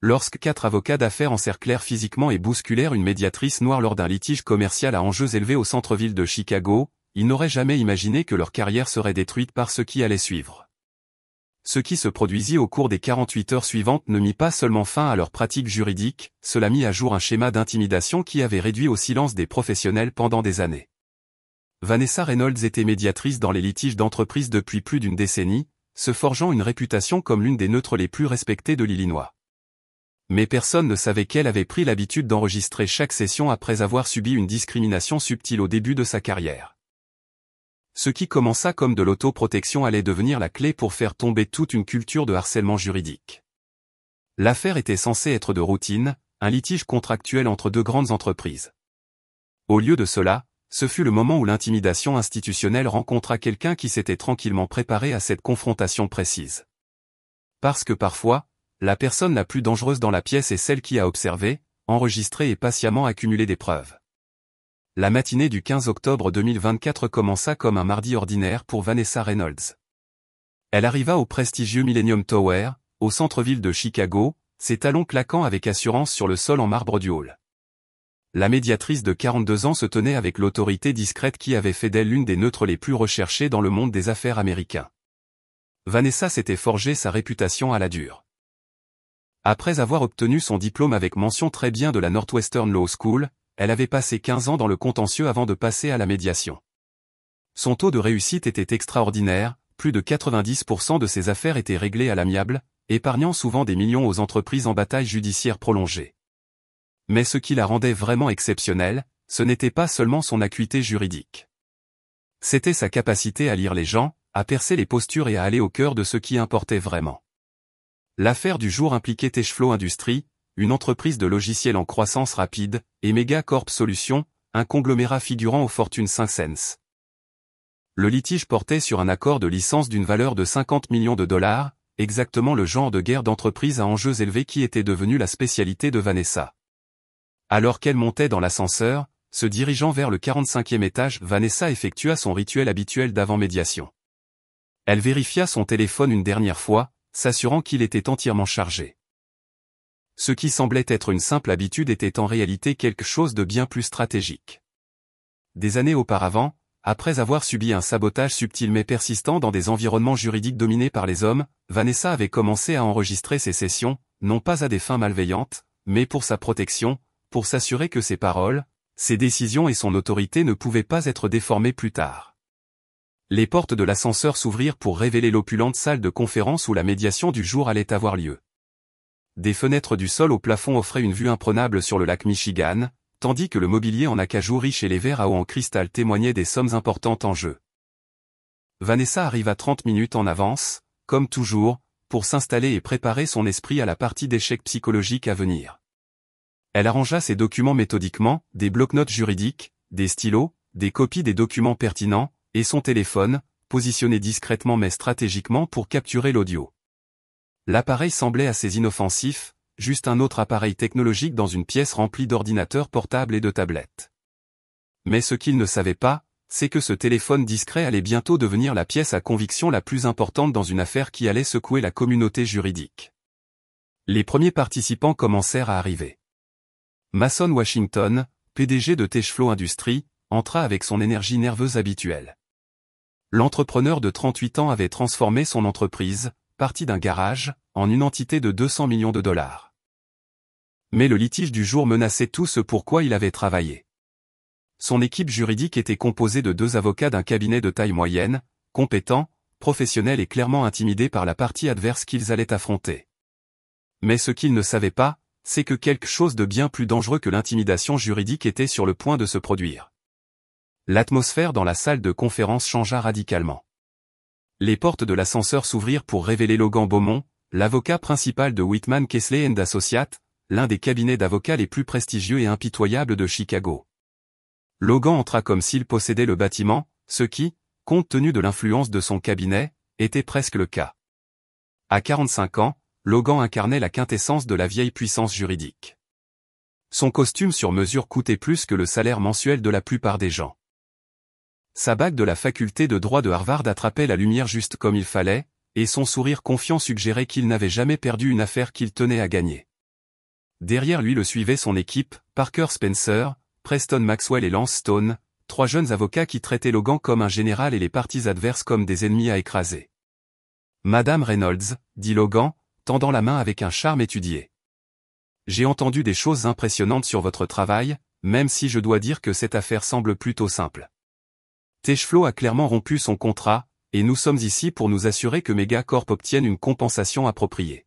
Lorsque 4 avocats d'affaires encerclèrent physiquement et bousculèrent une médiatrice noire lors d'un litige commercial à enjeux élevés au centre-ville de Chicago, ils n'auraient jamais imaginé que leur carrière serait détruite par ce qui allait suivre. Ce qui se produisit au cours des 48 heures suivantes ne mit pas seulement fin à leur pratique juridique, cela mit à jour un schéma d'intimidation qui avait réduit au silence des professionnels pendant des années. Vanessa Reynolds était médiatrice dans les litiges d'entreprise depuis plus d'une décennie, se forgeant une réputation comme l'une des neutres les plus respectées de l'Illinois. Mais personne ne savait qu'elle avait pris l'habitude d'enregistrer chaque session après avoir subi une discrimination subtile au début de sa carrière. Ce qui commença comme de l'autoprotection allait devenir la clé pour faire tomber toute une culture de harcèlement juridique. L'affaire était censée être de routine, un litige contractuel entre deux grandes entreprises. Au lieu de cela, ce fut le moment où l'intimidation institutionnelle rencontra quelqu'un qui s'était tranquillement préparé à cette confrontation précise. Parce que parfois, la personne la plus dangereuse dans la pièce est celle qui a observé, enregistré et patiemment accumulé des preuves. La matinée du 15 octobre 2024 commença comme un mardi ordinaire pour Vanessa Reynolds. Elle arriva au prestigieux Millennium Tower, au centre-ville de Chicago, ses talons claquant avec assurance sur le sol en marbre du hall. La médiatrice de 42 ans se tenait avec l'autorité discrète qui avait fait d'elle l'une des neutres les plus recherchées dans le monde des affaires américain. Vanessa s'était forgé sa réputation à la dure. Après avoir obtenu son diplôme avec mention très bien de la Northwestern Law School, elle avait passé 15 ans dans le contentieux avant de passer à la médiation. Son taux de réussite était extraordinaire, plus de 90% de ses affaires étaient réglées à l'amiable, épargnant souvent des millions aux entreprises en bataille judiciaire prolongée. Mais ce qui la rendait vraiment exceptionnelle, ce n'était pas seulement son acuité juridique. C'était sa capacité à lire les gens, à percer les postures et à aller au cœur de ce qui importait vraiment. L'affaire du jour impliquait Techflow Industries, une entreprise de logiciels en croissance rapide, et Megacorp Solutions, un conglomérat figurant aux fortunes 5 cents. Le litige portait sur un accord de licence d'une valeur de 50 millions de dollars, exactement le genre de guerre d'entreprise à enjeux élevés qui était devenu la spécialité de Vanessa. Alors qu'elle montait dans l'ascenseur, se dirigeant vers le 45e étage, Vanessa effectua son rituel habituel d'avant-médiation. Elle vérifia son téléphone une dernière fois, s'assurant qu'il était entièrement chargé. Ce qui semblait être une simple habitude était en réalité quelque chose de bien plus stratégique. Des années auparavant, après avoir subi un sabotage subtil mais persistant dans des environnements juridiques dominés par les hommes, Vanessa avait commencé à enregistrer ses sessions, non pas à des fins malveillantes, mais pour sa protection, pour s'assurer que ses paroles, ses décisions et son autorité ne pouvaient pas être déformées plus tard. Les portes de l'ascenseur s'ouvrirent pour révéler l'opulente salle de conférence où la médiation du jour allait avoir lieu. Des fenêtres du sol au plafond offraient une vue imprenable sur le lac Michigan, tandis que le mobilier en acajou riche et les verres à eau en cristal témoignaient des sommes importantes en jeu. Vanessa arriva 30 minutes en avance, comme toujours, pour s'installer et préparer son esprit à la partie d'échecs psychologiques à venir. Elle arrangea ses documents méthodiquement, des bloc-notes juridiques, des stylos, des copies des documents pertinents, et son téléphone, positionné discrètement mais stratégiquement pour capturer l'audio. L'appareil semblait assez inoffensif, juste un autre appareil technologique dans une pièce remplie d'ordinateurs portables et de tablettes. Mais ce qu'il ne savait pas, c'est que ce téléphone discret allait bientôt devenir la pièce à conviction la plus importante dans une affaire qui allait secouer la communauté juridique. Les premiers participants commencèrent à arriver. Mason Washington, PDG de Techflow Industries, entra avec son énergie nerveuse habituelle. L'entrepreneur de 38 ans avait transformé son entreprise, partie d'un garage, en une entité de 200 millions de dollars. Mais le litige du jour menaçait tout ce pour quoi il avait travaillé. Son équipe juridique était composée de 2 avocats d'un cabinet de taille moyenne, compétents, professionnels et clairement intimidés par la partie adverse qu'ils allaient affronter. Mais ce qu'ils ne savaient pas, c'est que quelque chose de bien plus dangereux que l'intimidation juridique était sur le point de se produire. L'atmosphère dans la salle de conférence changea radicalement. Les portes de l'ascenseur s'ouvrirent pour révéler Logan Beaumont, l'avocat principal de Whitman Kessler & Associates, l'un des cabinets d'avocats les plus prestigieux et impitoyables de Chicago. Logan entra comme s'il possédait le bâtiment, ce qui, compte tenu de l'influence de son cabinet, était presque le cas. À 45 ans, Logan incarnait la quintessence de la vieille puissance juridique. Son costume sur mesure coûtait plus que le salaire mensuel de la plupart des gens. Sa bague de la faculté de droit de Harvard attrapait la lumière juste comme il fallait, et son sourire confiant suggérait qu'il n'avait jamais perdu une affaire qu'il tenait à gagner. Derrière lui le suivait son équipe, Parker Spencer, Preston Maxwell et Lance Stone, 3 jeunes avocats qui traitaient Logan comme un général et les parties adverses comme des ennemis à écraser. « Madame Reynolds », dit Logan, tendant la main avec un charme étudié. « J'ai entendu des choses impressionnantes sur votre travail, même si je dois dire que cette affaire semble plutôt simple. Techflow a clairement rompu son contrat, et nous sommes ici pour nous assurer que Megacorp obtienne une compensation appropriée. »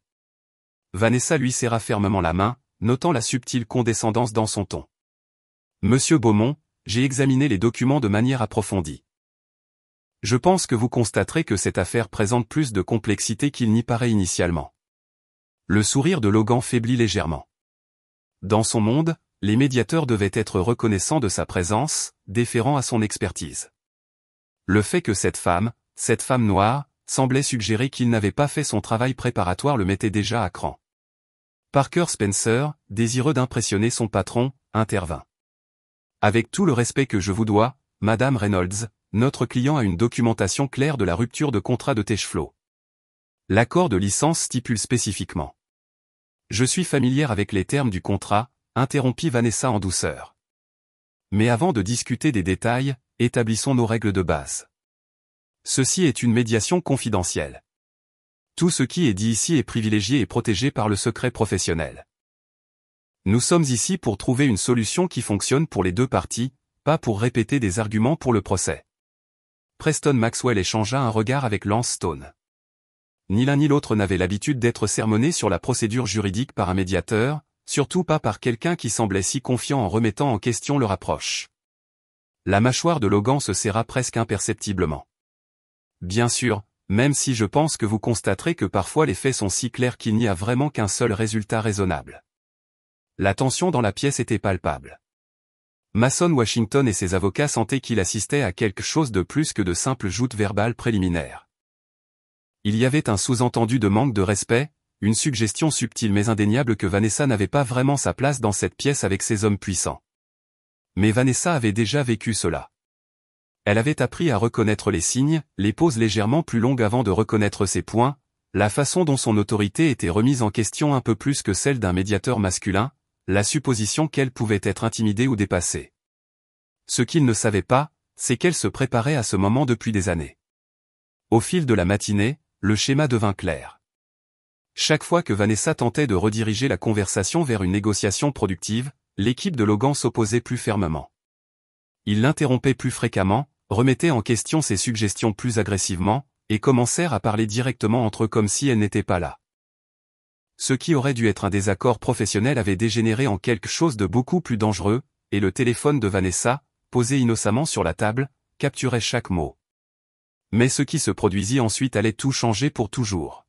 Vanessa lui serra fermement la main, notant la subtile condescendance dans son ton. « Monsieur Beaumont, j'ai examiné les documents de manière approfondie. Je pense que vous constaterez que cette affaire présente plus de complexité qu'il n'y paraît initialement. » Le sourire de Logan faiblit légèrement. Dans son monde, les médiateurs devaient être reconnaissants de sa présence, déférants à son expertise. Le fait que cette femme noire, semblait suggérer qu'il n'avait pas fait son travail préparatoire le mettait déjà à cran. Parker Spencer, désireux d'impressionner son patron, intervint. « Avec tout le respect que je vous dois, Madame Reynolds, notre client a une documentation claire de la rupture de contrat de Techflow. L'accord de licence stipule spécifiquement. » « Je suis familière avec les termes du contrat », interrompit Vanessa en douceur. « Mais avant de discuter des détails, établissons nos règles de base. Ceci est une médiation confidentielle. Tout ce qui est dit ici est privilégié et protégé par le secret professionnel. Nous sommes ici pour trouver une solution qui fonctionne pour les deux parties, pas pour répéter des arguments pour le procès. » Preston Maxwell échangea un regard avec Lance Stone. Ni l'un ni l'autre n'avait l'habitude d'être sermonné sur la procédure juridique par un médiateur, surtout pas par quelqu'un qui semblait si confiant en remettant en question leur approche. La mâchoire de Logan se serra presque imperceptiblement. « Bien sûr, même si je pense que vous constaterez que parfois les faits sont si clairs qu'il n'y a vraiment qu'un seul résultat raisonnable. » La tension dans la pièce était palpable. Mason Washington et ses avocats sentaient qu'il assistait à quelque chose de plus que de simples joutes verbales préliminaires. Il y avait un sous-entendu de manque de respect, une suggestion subtile mais indéniable que Vanessa n'avait pas vraiment sa place dans cette pièce avec ces hommes puissants. Mais Vanessa avait déjà vécu cela. Elle avait appris à reconnaître les signes, les pauses légèrement plus longues avant de reconnaître ses points, la façon dont son autorité était remise en question un peu plus que celle d'un médiateur masculin, la supposition qu'elle pouvait être intimidée ou dépassée. Ce qu'il ne savait pas, c'est qu'elle se préparait à ce moment depuis des années. Au fil de la matinée, le schéma devint clair. Chaque fois que Vanessa tentait de rediriger la conversation vers une négociation productive, l'équipe de Logan s'opposait plus fermement. Ils l'interrompaient plus fréquemment, remettaient en question ses suggestions plus agressivement, et commencèrent à parler directement entre eux comme si elle n'était pas là. Ce qui aurait dû être un désaccord professionnel avait dégénéré en quelque chose de beaucoup plus dangereux, et le téléphone de Vanessa, posé innocemment sur la table, capturait chaque mot. Mais ce qui se produisit ensuite allait tout changer pour toujours.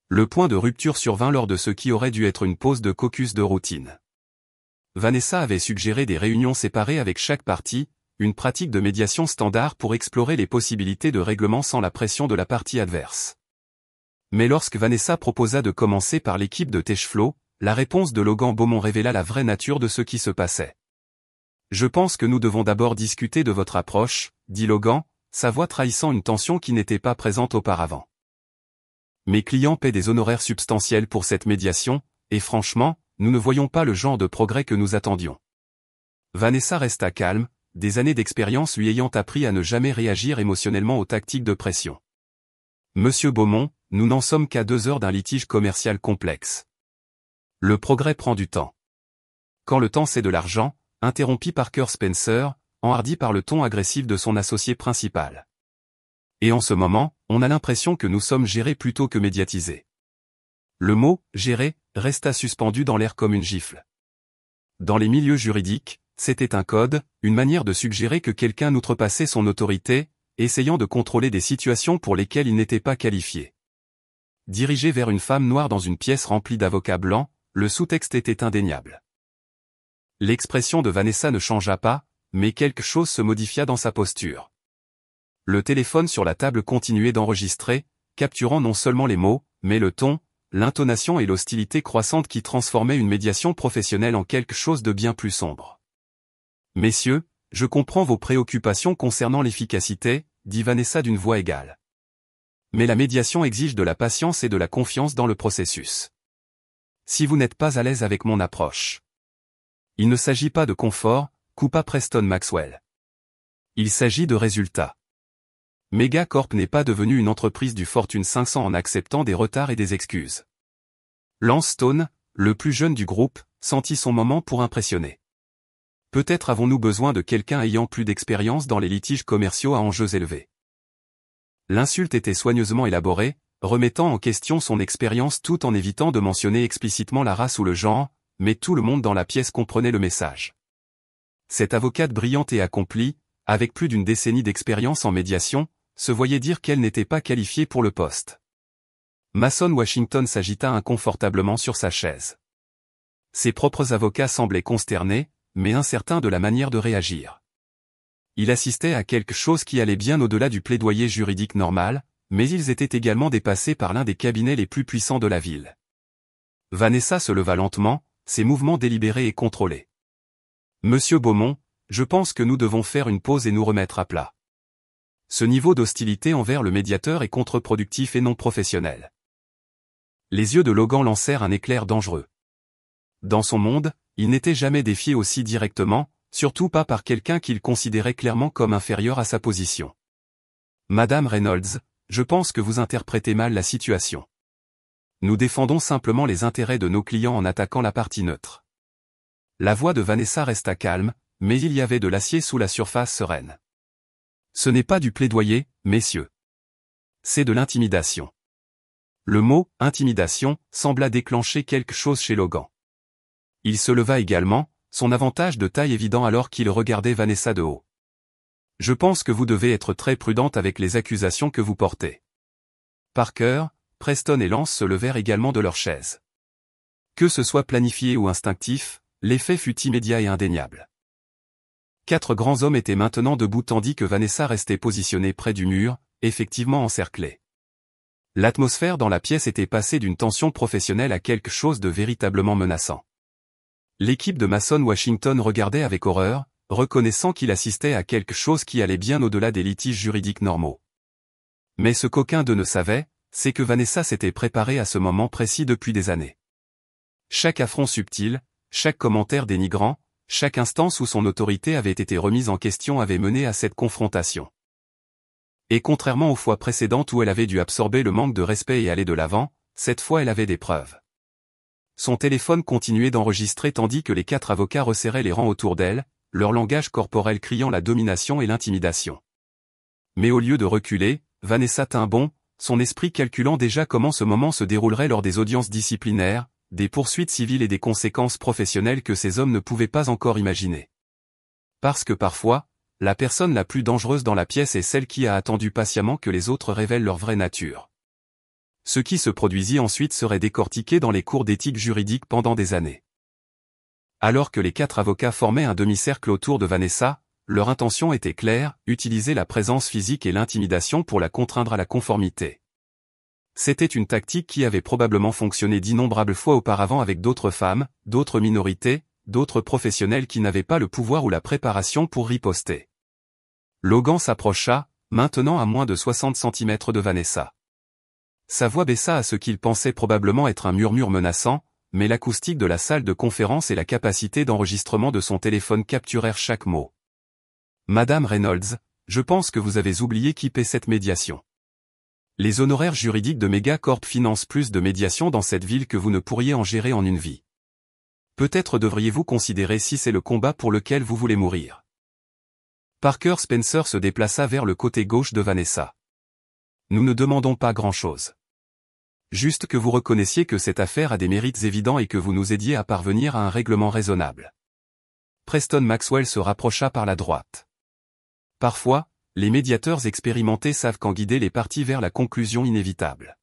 Le point de rupture survint lors de ce qui aurait dû être une pause de caucus de routine. Vanessa avait suggéré des réunions séparées avec chaque partie, une pratique de médiation standard pour explorer les possibilités de règlement sans la pression de la partie adverse. Mais lorsque Vanessa proposa de commencer par l'équipe de Techflow, la réponse de Logan Beaumont révéla la vraie nature de ce qui se passait. « Je pense que nous devons d'abord discuter de votre approche, » dit Logan, sa voix trahissant une tension qui n'était pas présente auparavant. « Mes clients paient des honoraires substantiels pour cette médiation, et franchement, nous ne voyons pas le genre de progrès que nous attendions. » Vanessa resta calme, des années d'expérience lui ayant appris à ne jamais réagir émotionnellement aux tactiques de pression. « Monsieur Beaumont, nous n'en sommes qu'à 2 heures d'un litige commercial complexe. Le progrès prend du temps. » « Quand le temps c'est de l'argent, » interrompit Parker Spencer, enhardi par le ton agressif de son associé principal. « Et en ce moment, on a l'impression que nous sommes gérés plutôt que médiatisés. » Le mot « gérer » resta suspendu dans l'air comme une gifle. Dans les milieux juridiques, c'était un code, une manière de suggérer que quelqu'un outrepassait son autorité, essayant de contrôler des situations pour lesquelles il n'était pas qualifié. Dirigé vers une femme noire dans une pièce remplie d'avocats blancs, le sous-texte était indéniable. L'expression de Vanessa ne changea pas, mais quelque chose se modifia dans sa posture. Le téléphone sur la table continuait d'enregistrer, capturant non seulement les mots, mais le ton, l'intonation et l'hostilité croissante qui transformaient une médiation professionnelle en quelque chose de bien plus sombre. « Messieurs, je comprends vos préoccupations concernant l'efficacité, » dit Vanessa d'une voix égale. « Mais la médiation exige de la patience et de la confiance dans le processus. si vous n'êtes pas à l'aise avec mon approche. Il ne s'agit pas de confort, coupa Preston Maxwell. Il s'agit de résultats. Megacorp n'est pas devenue une entreprise du Fortune 500 en acceptant des retards et des excuses. Lance Stone, le plus jeune du groupe, sentit son moment pour impressionner. Peut-être avons-nous besoin de quelqu'un ayant plus d'expérience dans les litiges commerciaux à enjeux élevés. L'insulte était soigneusement élaborée, remettant en question son expérience tout en évitant de mentionner explicitement la race ou le genre, mais tout le monde dans la pièce comprenait le message. Cette avocate brillante et accomplie, avec plus d'une décennie d'expérience en médiation, se voyait dire qu'elle n'était pas qualifiée pour le poste. Mason Washington s'agita inconfortablement sur sa chaise. Ses propres avocats semblaient consternés, mais incertains de la manière de réagir. Il assistait à quelque chose qui allait bien au-delà du plaidoyer juridique normal, mais ils étaient également dépassés par l'un des cabinets les plus puissants de la ville. Vanessa se leva lentement, ses mouvements délibérés et contrôlés. « Monsieur Beaumont, je pense que nous devons faire une pause et nous remettre à plat. Ce niveau d'hostilité envers le médiateur est contre-productif et non professionnel. » Les yeux de Logan lancèrent un éclair dangereux. Dans son monde, il n'était jamais défié aussi directement, surtout pas par quelqu'un qu'il considérait clairement comme inférieur à sa position. « Madame Reynolds, je pense que vous interprétez mal la situation. Nous défendons simplement les intérêts de nos clients en attaquant la partie neutre. » La voix de Vanessa resta calme, mais il y avait de l'acier sous la surface sereine. « Ce n'est pas du plaidoyer, messieurs. C'est de l'intimidation. » Le mot « intimidation » sembla déclencher quelque chose chez Logan. Il se leva également, son avantage de taille évident alors qu'il regardait Vanessa de haut. « Je pense que vous devez être très prudente avec les accusations que vous portez. » Parker, Preston et Lance se levèrent également de leurs chaises. Que ce soit planifié ou instinctif, l'effet fut immédiat et indéniable. 4 grands hommes étaient maintenant debout tandis que Vanessa restait positionnée près du mur, effectivement encerclée. L'atmosphère dans la pièce était passée d'une tension professionnelle à quelque chose de véritablement menaçant. L'équipe de Mason Washington regardait avec horreur, reconnaissant qu'il assistait à quelque chose qui allait bien au-delà des litiges juridiques normaux. Mais ce qu'aucun d'eux ne savait, c'est que Vanessa s'était préparée à ce moment précis depuis des années. Chaque affront subtil, chaque commentaire dénigrant, chaque instance où son autorité avait été remise en question avait mené à cette confrontation. Et contrairement aux fois précédentes où elle avait dû absorber le manque de respect et aller de l'avant, cette fois elle avait des preuves. Son téléphone continuait d'enregistrer tandis que les 4 avocats resserraient les rangs autour d'elle, leur langage corporel criant la domination et l'intimidation. Mais au lieu de reculer, Vanessa tint bon, son esprit calculant déjà comment ce moment se déroulerait lors des audiences disciplinaires, des poursuites civiles et des conséquences professionnelles que ces hommes ne pouvaient pas encore imaginer. Parce que parfois, la personne la plus dangereuse dans la pièce est celle qui a attendu patiemment que les autres révèlent leur vraie nature. Ce qui se produisit ensuite serait décortiqué dans les cours d'éthique juridique pendant des années. Alors que les 4 avocats formaient un demi-cercle autour de Vanessa, leur intention était claire, utiliser la présence physique et l'intimidation pour la contraindre à la conformité. C'était une tactique qui avait probablement fonctionné d'innombrables fois auparavant avec d'autres femmes, d'autres minorités, d'autres professionnels qui n'avaient pas le pouvoir ou la préparation pour riposter. Logan s'approcha, maintenant à moins de 60 cm de Vanessa. Sa voix baissa à ce qu'il pensait probablement être un murmure menaçant, mais l'acoustique de la salle de conférence et la capacité d'enregistrement de son téléphone capturèrent chaque mot. « Madame Reynolds, je pense que vous avez oublié qui paie cette médiation. Les honoraires juridiques de Megacorp financent plus de médiation dans cette ville que vous ne pourriez en gérer en une vie. Peut-être devriez-vous considérer si c'est le combat pour lequel vous voulez mourir. » Parker Spencer se déplaça vers le côté gauche de Vanessa. « Nous ne demandons pas grand-chose. Juste que vous reconnaissiez que cette affaire a des mérites évidents et que vous nous aidiez à parvenir à un règlement raisonnable. » Preston Maxwell se rapprocha par la droite. Parfois, les médiateurs expérimentés savent quand guider les parties vers la conclusion inévitable.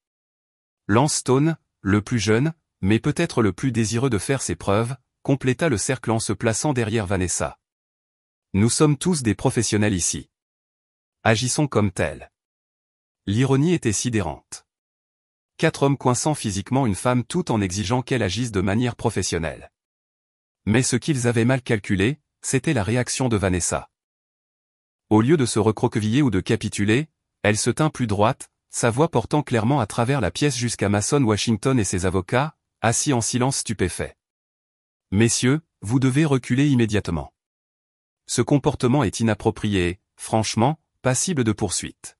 Lance Stone, le plus jeune, mais peut-être le plus désireux de faire ses preuves, compléta le cercle en se plaçant derrière Vanessa. Nous sommes tous des professionnels ici. Agissons comme tels. L'ironie était sidérante. 4 hommes coinçant physiquement une femme tout en exigeant qu'elle agisse de manière professionnelle. Mais ce qu'ils avaient mal calculé, c'était la réaction de Vanessa. Au lieu de se recroqueviller ou de capituler, elle se tint plus droite, sa voix portant clairement à travers la pièce jusqu'à Mason Washington et ses avocats, assis en silence stupéfait. Messieurs, vous devez reculer immédiatement. Ce comportement est inapproprié et, franchement, passible de poursuite.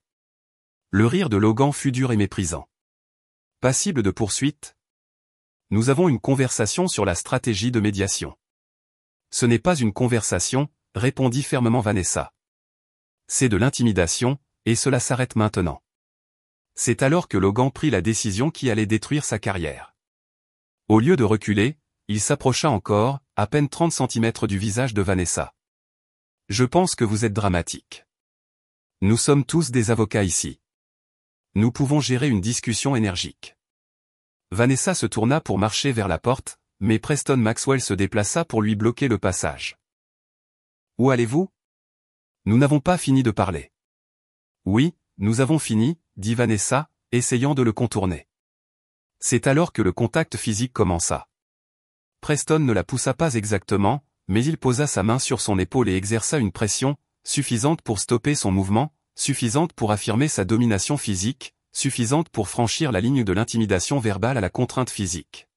Le rire de Logan fut dur et méprisant. Passible de poursuite? Nous avons une conversation sur la stratégie de médiation. Ce n'est pas une conversation, répondit fermement Vanessa. C'est de l'intimidation, et cela s'arrête maintenant. C'est alors que Logan prit la décision qui allait détruire sa carrière. Au lieu de reculer, il s'approcha encore, à peine 30 cm du visage de Vanessa. Je pense que vous êtes dramatique. Nous sommes tous des avocats ici. Nous pouvons gérer une discussion énergique. Vanessa se tourna pour marcher vers la porte, mais Preston Maxwell se déplaça pour lui bloquer le passage. Où allez-vous? Nous n'avons pas fini de parler. Oui, nous avons fini, dit Vanessa, essayant de le contourner. C'est alors que le contact physique commença. Preston ne la poussa pas exactement, mais il posa sa main sur son épaule et exerça une pression, suffisante pour stopper son mouvement, suffisante pour affirmer sa domination physique, suffisante pour franchir la ligne de l'intimidation verbale à la contrainte physique.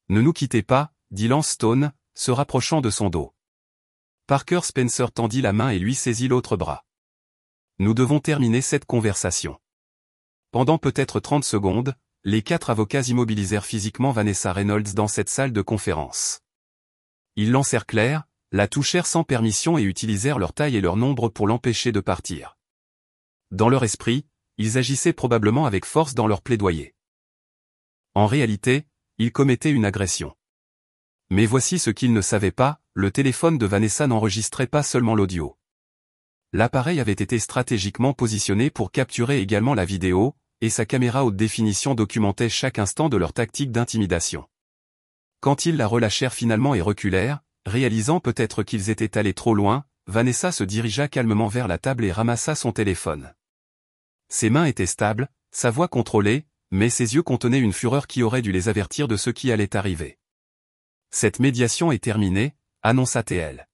Ne nous quittez pas, dit Lance Stone, se rapprochant de son dos. Parker Spencer tendit la main et lui saisit l'autre bras. Nous devons terminer cette conversation. Pendant peut-être 30 secondes, les 4 avocats immobilisèrent physiquement Vanessa Reynolds dans cette salle de conférence. Ils l'encerclèrent, la touchèrent sans permission et utilisèrent leur taille et leur nombre pour l'empêcher de partir. Dans leur esprit, ils agissaient probablement avec force dans leur plaidoyer. En réalité, ils commettaient une agression. Mais voici ce qu'ils ne savaient pas, le téléphone de Vanessa n'enregistrait pas seulement l'audio. L'appareil avait été stratégiquement positionné pour capturer également la vidéo, et sa caméra haute définition documentait chaque instant de leur tactique d'intimidation. Quand ils la relâchèrent finalement et reculèrent, réalisant peut-être qu'ils étaient allés trop loin, Vanessa se dirigea calmement vers la table et ramassa son téléphone. Ses mains étaient stables, sa voix contrôlée, mais ses yeux contenaient une fureur qui aurait dû les avertir de ce qui allait arriver. Cette médiation est terminée, annonça-t-elle.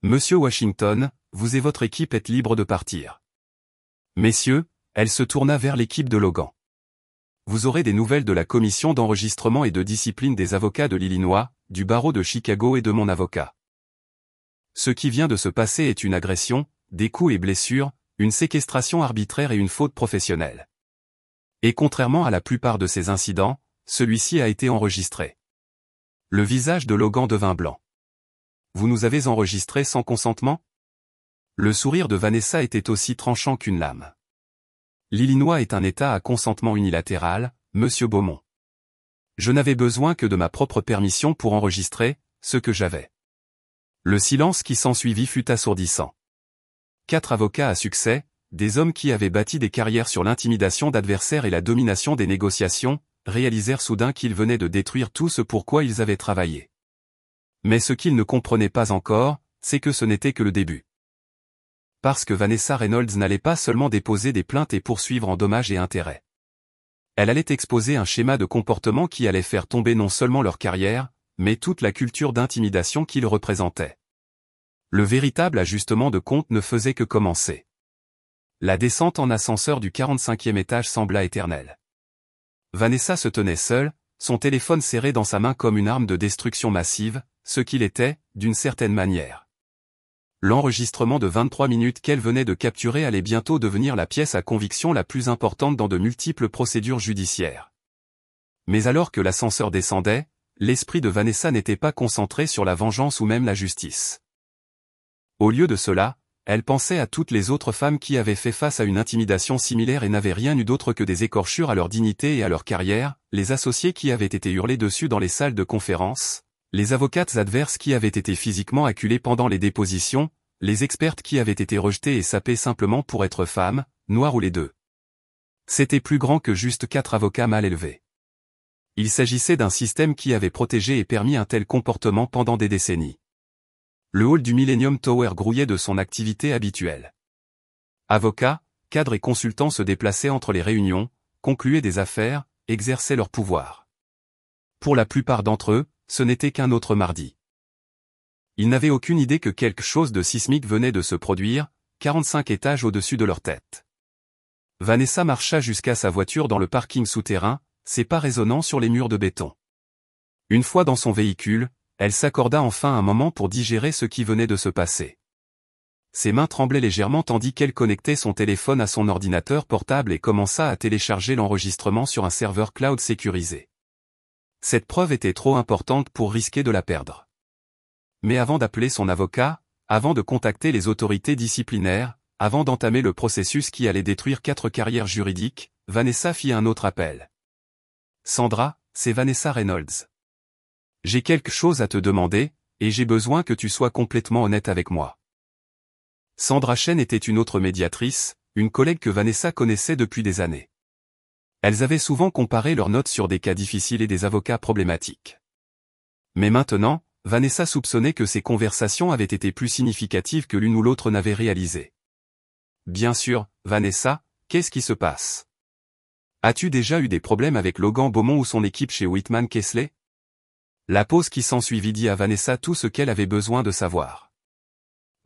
Monsieur Washington, vous et votre équipe êtes libres de partir. Messieurs, elle se tourna vers l'équipe de Logan. Vous aurez des nouvelles de la commission d'enregistrement et de discipline des avocats de l'Illinois, du barreau de Chicago et de mon avocat. Ce qui vient de se passer est une agression, des coups et blessures, une séquestration arbitraire et une faute professionnelle. Et contrairement à la plupart de ces incidents, celui-ci a été enregistré. Le visage de Logan devint blanc. Vous nous avez enregistré sans consentement? Le sourire de Vanessa était aussi tranchant qu'une lame. L'Illinois est un État à consentement unilatéral, Monsieur Beaumont. Je n'avais besoin que de ma propre permission pour enregistrer ce que j'avais. Le silence qui s'ensuivit fut assourdissant. 4 avocats à succès, des hommes qui avaient bâti des carrières sur l'intimidation d'adversaires et la domination des négociations, réalisèrent soudain qu'ils venaient de détruire tout ce pour quoi ils avaient travaillé. Mais ce qu'ils ne comprenaient pas encore, c'est que ce n'était que le début. Parce que Vanessa Reynolds n'allait pas seulement déposer des plaintes et poursuivre en dommages et intérêts. Elle allait exposer un schéma de comportement qui allait faire tomber non seulement leur carrière, mais toute la culture d'intimidation qu'ils représentaient. Le véritable ajustement de compte ne faisait que commencer. La descente en ascenseur du 45e étage sembla éternelle. Vanessa se tenait seule, son téléphone serré dans sa main comme une arme de destruction massive, ce qu'il était, d'une certaine manière. L'enregistrement de 23 minutes qu'elle venait de capturer allait bientôt devenir la pièce à conviction la plus importante dans de multiples procédures judiciaires. Mais alors que l'ascenseur descendait, l'esprit de Vanessa n'était pas concentré sur la vengeance ou même la justice. Au lieu de cela, elle pensait à toutes les autres femmes qui avaient fait face à une intimidation similaire et n'avaient rien eu d'autre que des écorchures à leur dignité et à leur carrière, les associés qui avaient été hurlés dessus dans les salles de conférence, les avocates adverses qui avaient été physiquement acculées pendant les dépositions, les expertes qui avaient été rejetées et sapées simplement pour être femmes, noires ou les deux. C'était plus grand que juste 4 avocats mal élevés. Il s'agissait d'un système qui avait protégé et permis un tel comportement pendant des décennies. Le hall du Millennium Tower grouillait de son activité habituelle. Avocats, cadres et consultants se déplaçaient entre les réunions, concluaient des affaires, exerçaient leur pouvoir. Pour la plupart d'entre eux, ce n'était qu'un autre mardi. Ils n'avaient aucune idée que quelque chose de sismique venait de se produire, 45 étages au-dessus de leur tête. Vanessa marcha jusqu'à sa voiture dans le parking souterrain, ses pas résonnant sur les murs de béton. Une fois dans son véhicule, elle s'accorda enfin un moment pour digérer ce qui venait de se passer. Ses mains tremblaient légèrement tandis qu'elle connectait son téléphone à son ordinateur portable et commença à télécharger l'enregistrement sur un serveur cloud sécurisé. Cette preuve était trop importante pour risquer de la perdre. Mais avant d'appeler son avocat, avant de contacter les autorités disciplinaires, avant d'entamer le processus qui allait détruire 4 carrières juridiques, Vanessa fit un autre appel. Sandra, c'est Vanessa Reynolds. J'ai quelque chose à te demander, et j'ai besoin que tu sois complètement honnête avec moi. Sandra Chen était une autre médiatrice, une collègue que Vanessa connaissait depuis des années. Elles avaient souvent comparé leurs notes sur des cas difficiles et des avocats problématiques. Mais maintenant, Vanessa soupçonnait que ces conversations avaient été plus significatives que l'une ou l'autre n'avait réalisé. Bien sûr, Vanessa, qu'est-ce qui se passe? As-tu déjà eu des problèmes avec Logan Beaumont ou son équipe chez Whitman Kesley? La pause qui s'ensuivit dit à Vanessa tout ce qu'elle avait besoin de savoir.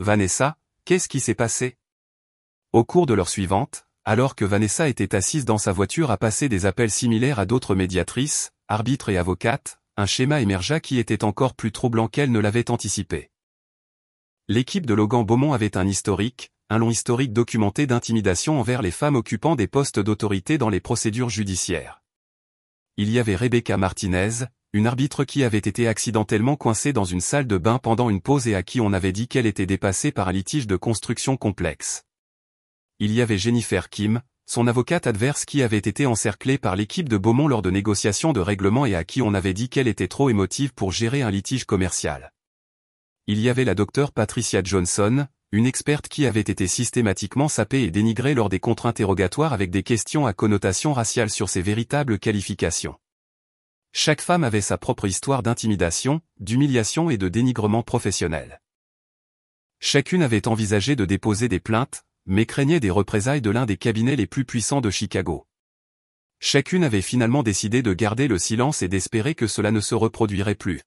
Vanessa, qu'est-ce qui s'est passé? Au cours de l'heure suivante, alors que Vanessa était assise dans sa voiture à passer des appels similaires à d'autres médiatrices, arbitres et avocates, un schéma émergea qui était encore plus troublant qu'elle ne l'avait anticipé. L'équipe de Logan Beaumont avait un long historique documenté d'intimidation envers les femmes occupant des postes d'autorité dans les procédures judiciaires. Il y avait Rebecca Martinez, une arbitre qui avait été accidentellement coincée dans une salle de bain pendant une pause et à qui on avait dit qu'elle était dépassée par un litige de construction complexe. Il y avait Jennifer Kim, son avocate adverse qui avait été encerclée par l'équipe de Beaumont lors de négociations de règlement et à qui on avait dit qu'elle était trop émotive pour gérer un litige commercial. Il y avait la docteure Patricia Johnson, une experte qui avait été systématiquement sapée et dénigrée lors des contre-interrogatoires avec des questions à connotation raciale sur ses véritables qualifications. Chaque femme avait sa propre histoire d'intimidation, d'humiliation et de dénigrement professionnel. Chacune avait envisagé de déposer des plaintes, mais craignait des représailles de l'un des cabinets les plus puissants de Chicago. Chacune avait finalement décidé de garder le silence et d'espérer que cela ne se reproduirait plus.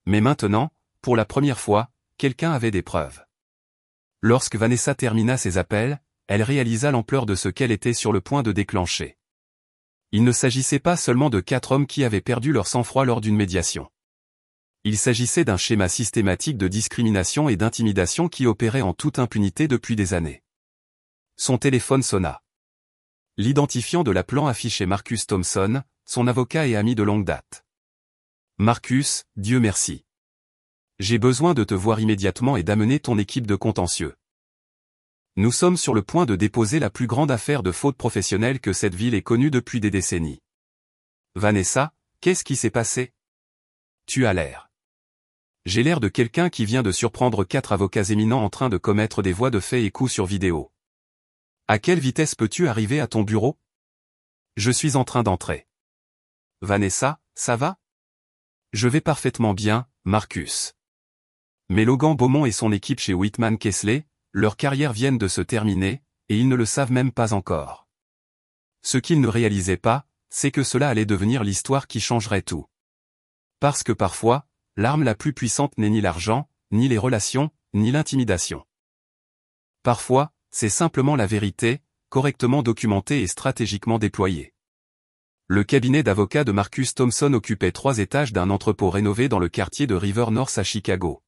Mais maintenant, pour la première fois, quelqu'un avait des preuves. Lorsque Vanessa termina ses appels, elle réalisa l'ampleur de ce qu'elle était sur le point de déclencher. Il ne s'agissait pas seulement de 4 hommes qui avaient perdu leur sang-froid lors d'une médiation. Il s'agissait d'un schéma systématique de discrimination et d'intimidation qui opérait en toute impunité depuis des années. Son téléphone sonna. L'identifiant de l'appelant affichait Marcus Thompson, son avocat et ami de longue date. Marcus, Dieu merci. J'ai besoin de te voir immédiatement et d'amener ton équipe de contentieux. Nous sommes sur le point de déposer la plus grande affaire de faute professionnelle que cette ville ait connue depuis des décennies. Vanessa, qu'est-ce qui s'est passé? Tu as l'air. J'ai l'air de quelqu'un qui vient de surprendre 4 avocats éminents en train de commettre des voies de fait et coups sur vidéo. À quelle vitesse peux-tu arriver à ton bureau? Je suis en train d'entrer. Vanessa, ça va? Je vais parfaitement bien, Marcus. Mais Logan Beaumont et son équipe chez Whitman Kesley, leurs carrières viennent de se terminer, et ils ne le savent même pas encore. Ce qu'ils ne réalisaient pas, c'est que cela allait devenir l'histoire qui changerait tout. Parce que parfois, l'arme la plus puissante n'est ni l'argent, ni les relations, ni l'intimidation. Parfois, c'est simplement la vérité, correctement documentée et stratégiquement déployée. Le cabinet d'avocats de Marcus Thompson occupait 3 étages d'un entrepôt rénové dans le quartier de River North à Chicago.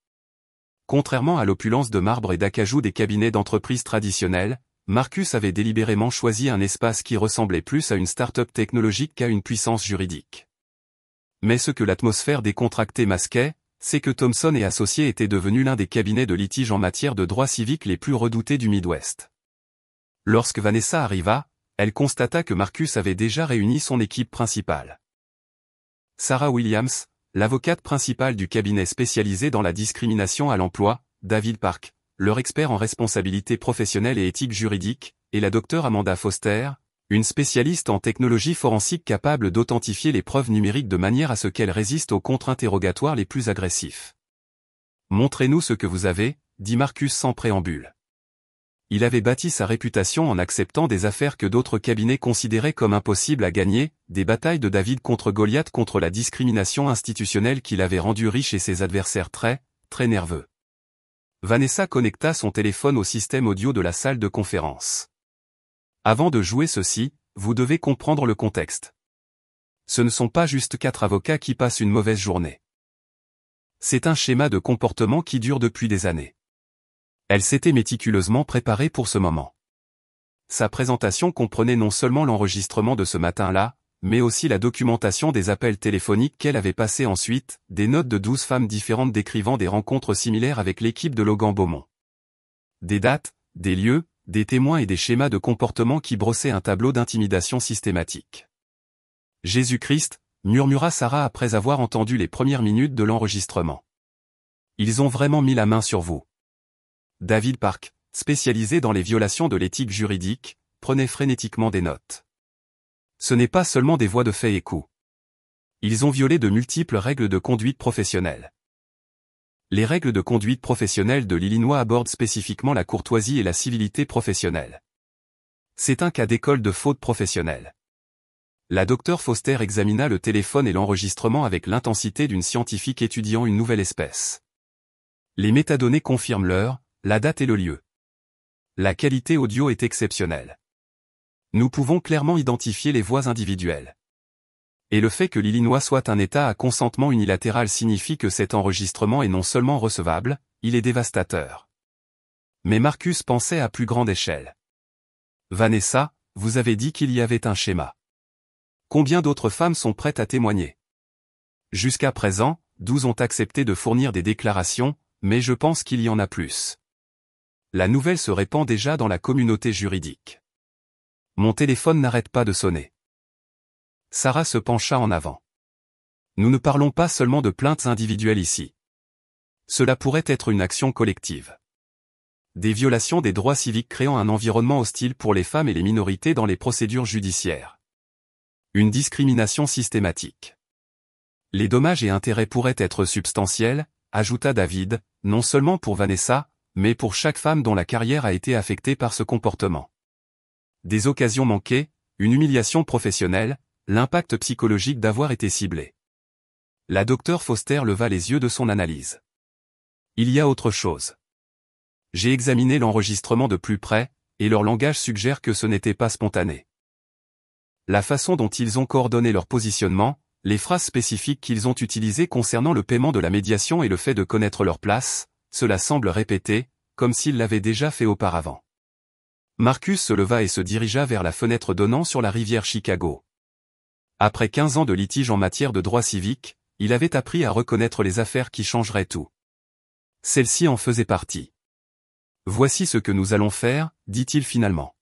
Contrairement à l'opulence de marbre et d'acajou des cabinets d'entreprise traditionnels, Marcus avait délibérément choisi un espace qui ressemblait plus à une start-up technologique qu'à une puissance juridique. Mais ce que l'atmosphère décontractée masquait, c'est que Thompson et Associés étaient devenus l'un des cabinets de litige en matière de droit civique les plus redoutés du Midwest. Lorsque Vanessa arriva, elle constata que Marcus avait déjà réuni son équipe principale. Sarah Williams, l'avocate principale du cabinet spécialisé dans la discrimination à l'emploi, David Park, leur expert en responsabilité professionnelle et éthique juridique, et la docteure Amanda Foster, une spécialiste en technologie forensique capable d'authentifier les preuves numériques de manière à ce qu'elles résistent aux contre-interrogatoires les plus agressifs. « Montrez-nous ce que vous avez », dit Marcus sans préambule. Il avait bâti sa réputation en acceptant des affaires que d'autres cabinets considéraient comme impossibles à gagner, des batailles de David contre Goliath contre la discrimination institutionnelle qui l'avait rendu riche et ses adversaires très nerveux. Vanessa connecta son téléphone au système audio de la salle de conférence. Avant de jouer ceci, vous devez comprendre le contexte. Ce ne sont pas juste 4 avocats qui passent une mauvaise journée. C'est un schéma de comportement qui dure depuis des années. Elle s'était méticuleusement préparée pour ce moment. Sa présentation comprenait non seulement l'enregistrement de ce matin-là, mais aussi la documentation des appels téléphoniques qu'elle avait passés ensuite, des notes de 12 femmes différentes décrivant des rencontres similaires avec l'équipe de Logan Beaumont. Des dates, des lieux, des témoins et des schémas de comportement qui brossaient un tableau d'intimidation systématique. « Jésus-Christ », murmura Sarah après avoir entendu les premières minutes de l'enregistrement. « Ils ont vraiment mis la main sur vous. » David Park, spécialisé dans les violations de l'éthique juridique, prenait frénétiquement des notes. Ce n'est pas seulement des voies de fait et coups. Ils ont violé de multiples règles de conduite professionnelle. Les règles de conduite professionnelle de l'Illinois abordent spécifiquement la courtoisie et la civilité professionnelle. C'est un cas d'école de faute professionnelle. La Dr Foster examina le téléphone et l'enregistrement avec l'intensité d'une scientifique étudiant une nouvelle espèce. Les métadonnées confirment l'heure, la date et le lieu. La qualité audio est exceptionnelle. Nous pouvons clairement identifier les voix individuelles. Et le fait que l'Illinois soit un État à consentement unilatéral signifie que cet enregistrement est non seulement recevable, il est dévastateur. Mais Marcus pensait à plus grande échelle. Vanessa, vous avez dit qu'il y avait un schéma. Combien d'autres femmes sont prêtes à témoigner? Jusqu'à présent, 12 ont accepté de fournir des déclarations, mais je pense qu'il y en a plus. La nouvelle se répand déjà dans la communauté juridique. Mon téléphone n'arrête pas de sonner. Sarah se pencha en avant. Nous ne parlons pas seulement de plaintes individuelles ici. Cela pourrait être une action collective. Des violations des droits civiques créant un environnement hostile pour les femmes et les minorités dans les procédures judiciaires. Une discrimination systématique. Les dommages et intérêts pourraient être substantiels, ajouta David, non seulement pour Vanessa, mais pour chaque femme dont la carrière a été affectée par ce comportement. Des occasions manquées, une humiliation professionnelle, l'impact psychologique d'avoir été ciblé. La Dr Foster leva les yeux de son analyse. Il y a autre chose. J'ai examiné l'enregistrement de plus près, et leur langage suggère que ce n'était pas spontané. La façon dont ils ont coordonné leur positionnement, les phrases spécifiques qu'ils ont utilisées concernant le paiement de la médiation et le fait de connaître leur place, cela semble répété, comme s'ils l'avaient déjà fait auparavant. Marcus se leva et se dirigea vers la fenêtre donnant sur la rivière Chicago. Après 15 ans de litige en matière de droit civique, il avait appris à reconnaître les affaires qui changeraient tout. Celle-ci en faisait partie. Voici ce que nous allons faire, dit-il finalement.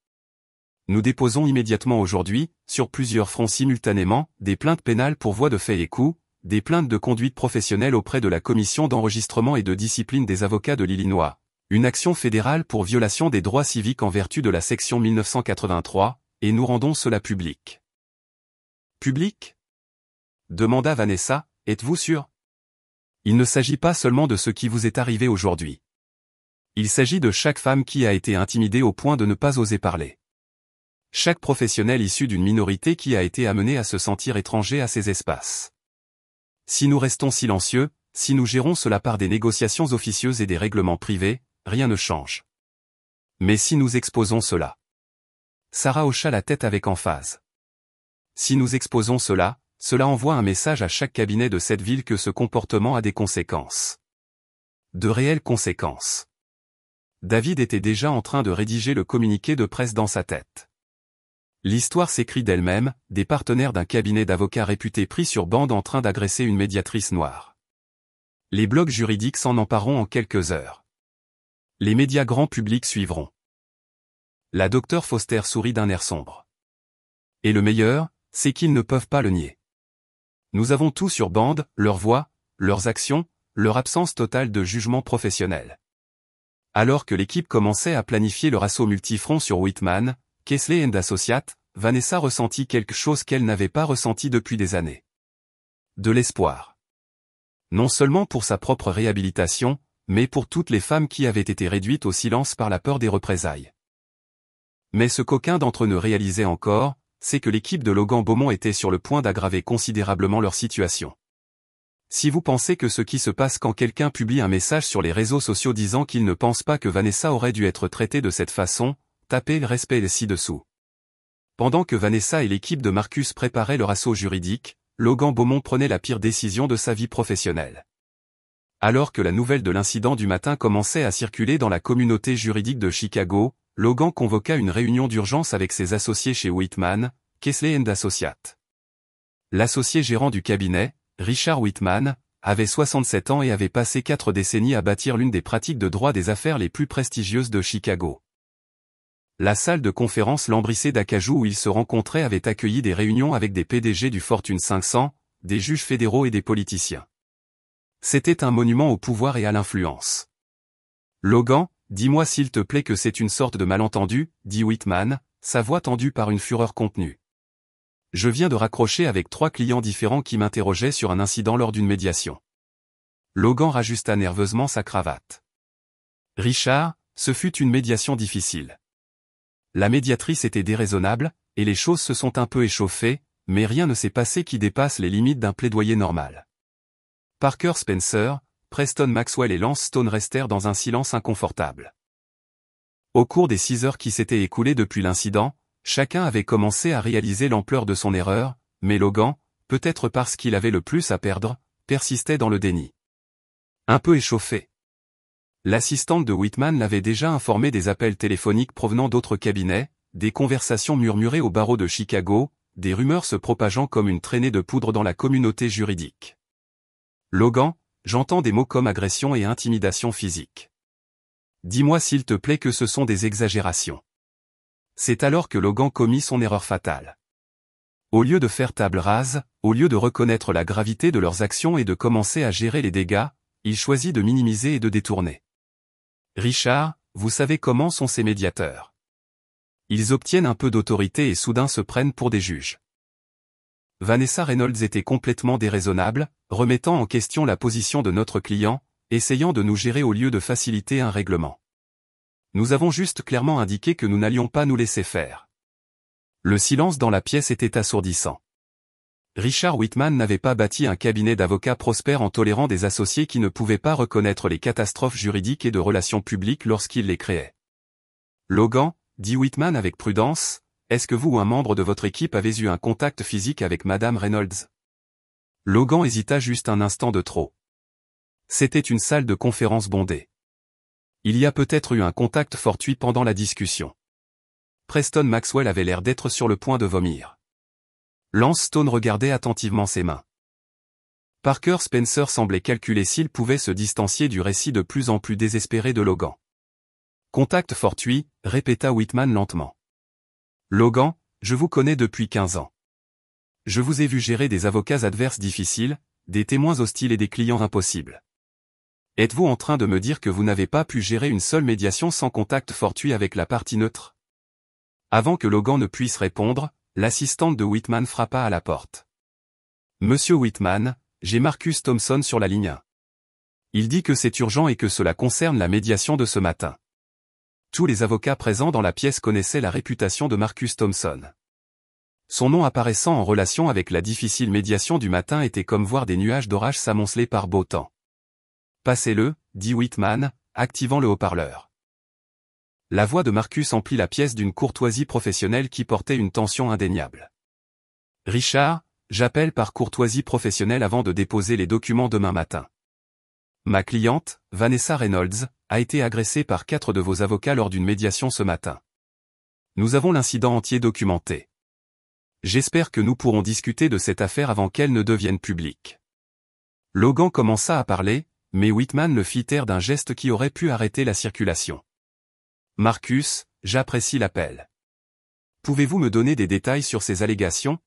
Nous déposons immédiatement aujourd'hui, sur plusieurs fronts simultanément, des plaintes pénales pour voie de fait et coups, des plaintes de conduite professionnelle auprès de la Commission d'enregistrement et de discipline des avocats de l'Illinois, une action fédérale pour violation des droits civiques en vertu de la section 1983, et nous rendons cela public. Public? Demanda Vanessa, êtes-vous sûr? Il ne s'agit pas seulement de ce qui vous est arrivé aujourd'hui. Il s'agit de chaque femme qui a été intimidée au point de ne pas oser parler. Chaque professionnel issu d'une minorité qui a été amené à se sentir étranger à ces espaces. Si nous restons silencieux, si nous gérons cela par des négociations officieuses et des règlements privés, rien ne change. Mais si nous exposons cela. Sarah hocha la tête avec emphase. Si nous exposons cela, cela envoie un message à chaque cabinet de cette ville que ce comportement a des conséquences. De réelles conséquences. David était déjà en train de rédiger le communiqué de presse dans sa tête. L'histoire s'écrit d'elle-même, des partenaires d'un cabinet d'avocats réputé pris sur bande en train d'agresser une médiatrice noire. Les blogs juridiques s'en empareront en quelques heures. Les médias grand public suivront. La Dr Foster sourit d'un air sombre. Et le meilleur, c'est qu'ils ne peuvent pas le nier. Nous avons tout sur bande, leurs voix, leurs actions, leur absence totale de jugement professionnel. Alors que l'équipe commençait à planifier leur assaut multifront sur Whitman, Kessler & Associates, Vanessa ressentit quelque chose qu'elle n'avait pas ressenti depuis des années. De l'espoir. Non seulement pour sa propre réhabilitation, mais pour toutes les femmes qui avaient été réduites au silence par la peur des représailles. Mais ce qu'aucun d'entre eux ne réalisait encore, c'est que l'équipe de Logan Beaumont était sur le point d'aggraver considérablement leur situation. Si vous pensez que ce qui se passe quand quelqu'un publie un message sur les réseaux sociaux disant qu'il ne pense pas que Vanessa aurait dû être traitée de cette façon, tapez le respect ci-dessous. Pendant que Vanessa et l'équipe de Marcus préparaient leur assaut juridique, Logan Beaumont prenait la pire décision de sa vie professionnelle. Alors que la nouvelle de l'incident du matin commençait à circuler dans la communauté juridique de Chicago, Logan convoqua une réunion d'urgence avec ses associés chez Whitman, Kessler & Associates. L'associé gérant du cabinet, Richard Whitman, avait 67 ans et avait passé 4 décennies à bâtir l'une des pratiques de droit des affaires les plus prestigieuses de Chicago. La salle de conférence lambrissée d'acajou où ils se rencontraient avait accueilli des réunions avec des PDG du Fortune 500, des juges fédéraux et des politiciens. C'était un monument au pouvoir et à l'influence. Logan, dis-moi s'il te plaît que c'est une sorte de malentendu, dit Whitman, sa voix tendue par une fureur contenue. Je viens de raccrocher avec 3 clients différents qui m'interrogeaient sur un incident lors d'une médiation. Logan rajusta nerveusement sa cravate. Richard, ce fut une médiation difficile. La médiatrice était déraisonnable, et les choses se sont un peu échauffées, mais rien ne s'est passé qui dépasse les limites d'un plaidoyer normal. Parker Spencer, Preston Maxwell et Lance Stone restèrent dans un silence inconfortable. Au cours des 6 heures qui s'étaient écoulées depuis l'incident, chacun avait commencé à réaliser l'ampleur de son erreur, mais Logan, peut-être parce qu'il avait le plus à perdre, persistait dans le déni. Un peu échauffé. L'assistante de Whitman l'avait déjà informé des appels téléphoniques provenant d'autres cabinets, des conversations murmurées au barreau de Chicago, des rumeurs se propageant comme une traînée de poudre dans la communauté juridique. Logan, j'entends des mots comme agression et intimidation physique. Dis-moi s'il te plaît que ce sont des exagérations. C'est alors que Logan commit son erreur fatale. Au lieu de faire table rase, au lieu de reconnaître la gravité de leurs actions et de commencer à gérer les dégâts, il choisit de minimiser et de détourner. Richard, vous savez comment sont ces médiateurs. Ils obtiennent un peu d'autorité et soudain se prennent pour des juges. Vanessa Reynolds était complètement déraisonnable, remettant en question la position de notre client, essayant de nous gérer au lieu de faciliter un règlement. Nous avons juste clairement indiqué que nous n'allions pas nous laisser faire. Le silence dans la pièce était assourdissant. Richard Whitman n'avait pas bâti un cabinet d'avocats prospère en tolérant des associés qui ne pouvaient pas reconnaître les catastrophes juridiques et de relations publiques lorsqu'il les créait. Logan, dit Whitman avec prudence, est-ce que vous ou un membre de votre équipe avez eu un contact physique avec Madame Reynolds? Logan hésita juste un instant de trop. C'était une salle de conférence bondée. Il y a peut-être eu un contact fortuit pendant la discussion. Preston Maxwell avait l'air d'être sur le point de vomir. Lance Stone regardait attentivement ses mains. Parker Spencer semblait calculer s'il pouvait se distancier du récit de plus en plus désespéré de Logan. Contact fortuit, répéta Whitman lentement. Logan, je vous connais depuis 15 ans. Je vous ai vu gérer des avocats adverses difficiles, des témoins hostiles et des clients impossibles. Êtes-vous en train de me dire que vous n'avez pas pu gérer une seule médiation sans contact fortuit avec la partie neutre? Avant que Logan ne puisse répondre, l'assistante de Whitman frappa à la porte. Monsieur Whitman, j'ai Marcus Thompson sur la ligne 1. Il dit que c'est urgent et que cela concerne la médiation de ce matin. Tous les avocats présents dans la pièce connaissaient la réputation de Marcus Thompson. Son nom apparaissant en relation avec la difficile médiation du matin était comme voir des nuages d'orage s'amonceler par beau temps. Passez-le, dit Whitman, activant le haut-parleur. La voix de Marcus emplit la pièce d'une courtoisie professionnelle qui portait une tension indéniable. Richard, j'appelle par courtoisie professionnelle avant de déposer les documents demain matin. Ma cliente, Vanessa Reynolds, a été agressée par 4 de vos avocats lors d'une médiation ce matin. Nous avons l'incident entier documenté. J'espère que nous pourrons discuter de cette affaire avant qu'elle ne devienne publique. Logan commença à parler, mais Whitman le fit taire d'un geste qui aurait pu arrêter la circulation. Marcus, j'apprécie l'appel. Pouvez-vous me donner des détails sur ces allégations?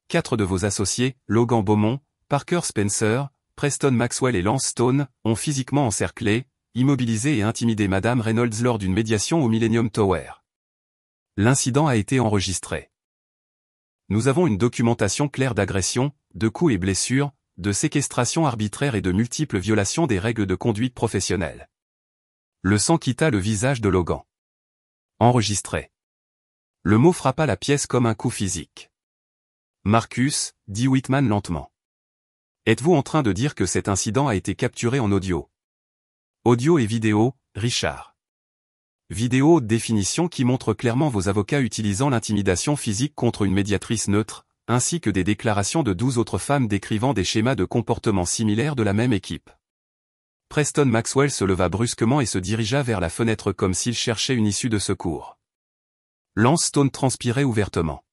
4 de vos associés, Logan Beaumont, Parker Spencer, Preston Maxwell et Lance Stone, ont physiquement encerclé, immobilisé et intimidé Madame Reynolds lors d'une médiation au Millennium Tower. L'incident a été enregistré. Nous avons une documentation claire d'agression, de coups et blessures, de séquestration arbitraire et de multiples violations des règles de conduite professionnelle. Le sang quitta le visage de Logan. Enregistré. Le mot frappa la pièce comme un coup physique. Marcus, dit Whitman lentement. Êtes-vous en train de dire que cet incident a été capturé en audio? Audio et vidéo, Richard. Vidéo haute définition qui montre clairement vos avocats utilisant l'intimidation physique contre une médiatrice neutre, ainsi que des déclarations de 12 autres femmes décrivant des schémas de comportement similaires de la même équipe. Preston Maxwell se leva brusquement et se dirigea vers la fenêtre comme s'il cherchait une issue de secours. Lance Stone transpirait ouvertement.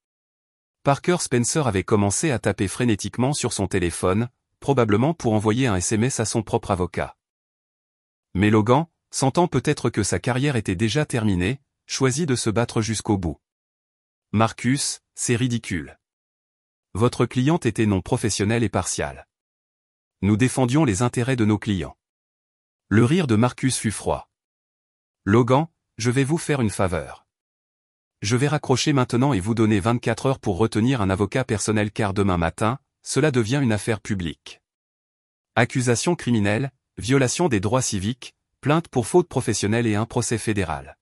Parker Spencer avait commencé à taper frénétiquement sur son téléphone, probablement pour envoyer un SMS à son propre avocat. Mais Logan, sentant peut-être que sa carrière était déjà terminée, choisit de se battre jusqu'au bout. « Marcus, c'est ridicule. Votre cliente était non professionnelle et partiale. Nous défendions les intérêts de nos clients. » Le rire de Marcus fut froid. « Logan, je vais vous faire une faveur. Je vais raccrocher maintenant et vous donner 24 heures pour retenir un avocat personnel car demain matin, cela devient une affaire publique. Accusation criminelle, violation des droits civiques, plainte pour faute professionnelle et un procès fédéral.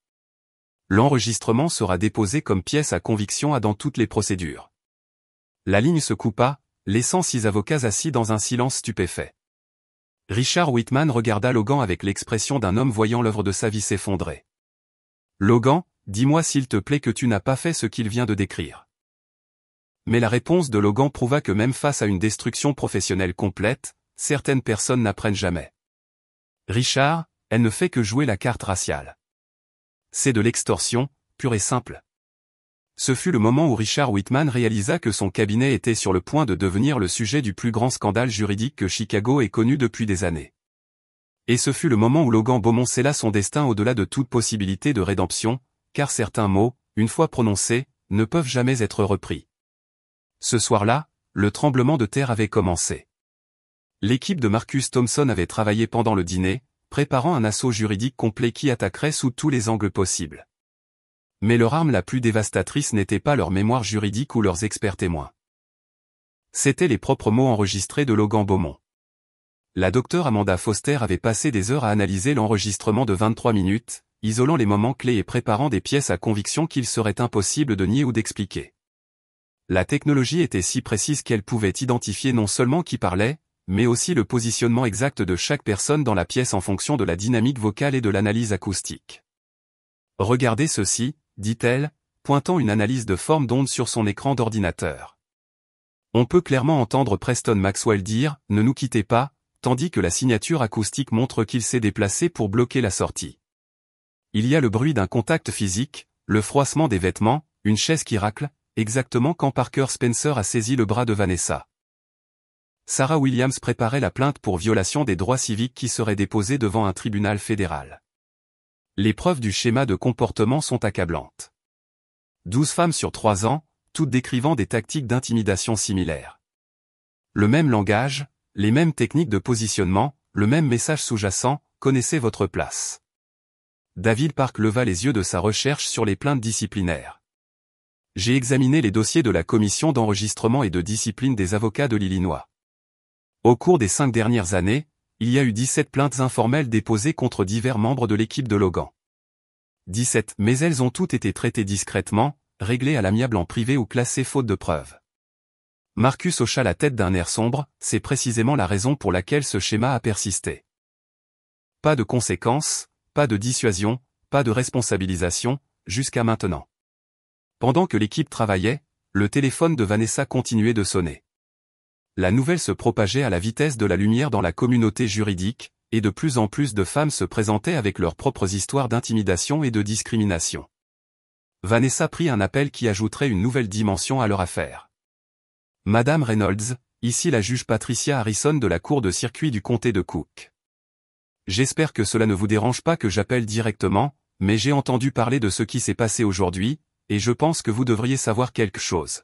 L'enregistrement sera déposé comme pièce à conviction dans toutes les procédures. » La ligne se coupa, laissant 6 avocats assis dans un silence stupéfait. Richard Whitman regarda Logan avec l'expression d'un homme voyant l'œuvre de sa vie s'effondrer. « Logan, dis-moi s'il te plaît que tu n'as pas fait ce qu'il vient de décrire. » Mais la réponse de Logan prouva que même face à une destruction professionnelle complète, certaines personnes n'apprennent jamais. « Richard, elle ne fait que jouer la carte raciale. C'est de l'extorsion, pure et simple. » Ce fut le moment où Richard Whitman réalisa que son cabinet était sur le point de devenir le sujet du plus grand scandale juridique que Chicago ait connu depuis des années. Et ce fut le moment où Logan Beaumont scella son destin au-delà de toute possibilité de rédemption, car certains mots, une fois prononcés, ne peuvent jamais être repris. Ce soir-là, le tremblement de terre avait commencé. L'équipe de Marcus Thompson avait travaillé pendant le dîner, préparant un assaut juridique complet qui attaquerait sous tous les angles possibles. Mais leur arme la plus dévastatrice n'était pas leur mémoire juridique ou leurs experts témoins. C'étaient les propres mots enregistrés de Logan Beaumont. La docteure Amanda Foster avait passé des heures à analyser l'enregistrement de 23 minutes, isolant les moments clés et préparant des pièces à conviction qu'il serait impossible de nier ou d'expliquer. La technologie était si précise qu'elle pouvait identifier non seulement qui parlait, mais aussi le positionnement exact de chaque personne dans la pièce en fonction de la dynamique vocale et de l'analyse acoustique. « Regardez ceci », dit-elle, pointant une analyse de forme d'onde sur son écran d'ordinateur. On peut clairement entendre Preston Maxwell dire « Ne nous quittez pas », tandis que la signature acoustique montre qu'il s'est déplacé pour bloquer la sortie. Il y a le bruit d'un contact physique, le froissement des vêtements, une chaise qui racle, exactement quand Parker Spencer a saisi le bras de Vanessa. Sarah Williams préparait la plainte pour violation des droits civiques qui serait déposée devant un tribunal fédéral. Les preuves du schéma de comportement sont accablantes. 12 femmes sur 3 ans, toutes décrivant des tactiques d'intimidation similaires. Le même langage, les mêmes techniques de positionnement, le même message sous-jacent, connaissez votre place. David Park leva les yeux de sa recherche sur les plaintes disciplinaires. J'ai examiné les dossiers de la commission d'enregistrement et de discipline des avocats de l'Illinois. Au cours des 5 dernières années, il y a eu 17 plaintes informelles déposées contre divers membres de l'équipe de Logan. 17, mais elles ont toutes été traitées discrètement, réglées à l'amiable en privé ou classées faute de preuves. Marcus hocha la tête d'un air sombre, c'est précisément la raison pour laquelle ce schéma a persisté. Pas de conséquences, pas de dissuasion, pas de responsabilisation, jusqu'à maintenant. Pendant que l'équipe travaillait, le téléphone de Vanessa continuait de sonner. La nouvelle se propageait à la vitesse de la lumière dans la communauté juridique, et de plus en plus de femmes se présentaient avec leurs propres histoires d'intimidation et de discrimination. Vanessa prit un appel qui ajouterait une nouvelle dimension à leur affaire. « Madame Reynolds, ici la juge Patricia Harrison de la cour de circuit du comté de Cook. J'espère que cela ne vous dérange pas que j'appelle directement, mais j'ai entendu parler de ce qui s'est passé aujourd'hui, et je pense que vous devriez savoir quelque chose. »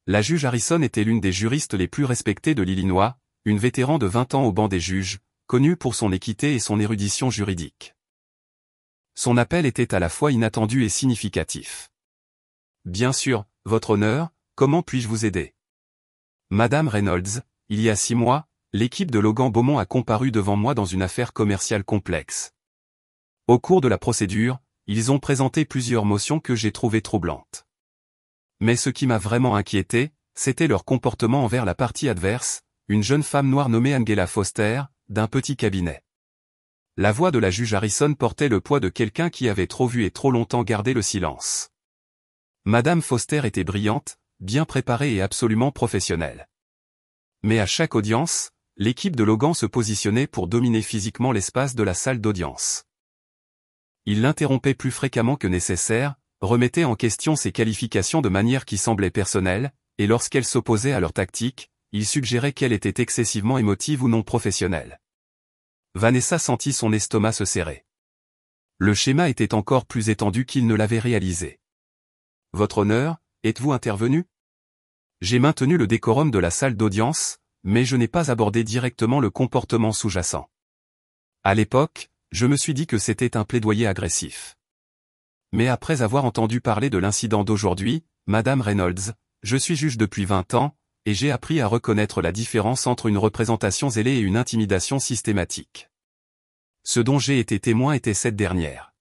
La juge Harrison était l'une des juristes les plus respectées de l'Illinois, une vétéran de 20 ans au banc des juges, connue pour son équité et son érudition juridique. Son appel était à la fois inattendu et significatif. « Bien sûr, votre honneur, comment puis-je vous aider ? » Madame Reynolds, il y a 6 mois, l'équipe de Logan Beaumont a comparu devant moi dans une affaire commerciale complexe. Au cours de la procédure, ils ont présenté plusieurs motions que j'ai trouvées troublantes. Mais ce qui m'a vraiment inquiété, c'était leur comportement envers la partie adverse, une jeune femme noire nommée Angela Foster, d'un petit cabinet. La voix de la juge Harrison portait le poids de quelqu'un qui avait trop vu et trop longtemps gardé le silence. Madame Foster était brillante, bien préparée et absolument professionnelle. Mais à chaque audience, l'équipe de Logan se positionnait pour dominer physiquement l'espace de la salle d'audience. Il l'interrompait plus fréquemment que nécessaire, remettait en question ses qualifications de manière qui semblait personnelle, et lorsqu'elle s'opposait à leur tactique, il suggérait qu'elle était excessivement émotive ou non professionnelle. Vanessa sentit son estomac se serrer. Le schéma était encore plus étendu qu'il ne l'avait réalisé. « Votre honneur, êtes-vous intervenu ? J'ai maintenu le décorum de la salle d'audience, mais je n'ai pas abordé directement le comportement sous-jacent. À l'époque, je me suis dit que c'était un plaidoyer agressif. Mais après avoir entendu parler de l'incident d'aujourd'hui, Madame Reynolds, je suis juge depuis 20 ans, et j'ai appris à reconnaître la différence entre une représentation zélée et une intimidation systématique. Ce dont j'ai été témoin était cette dernière. »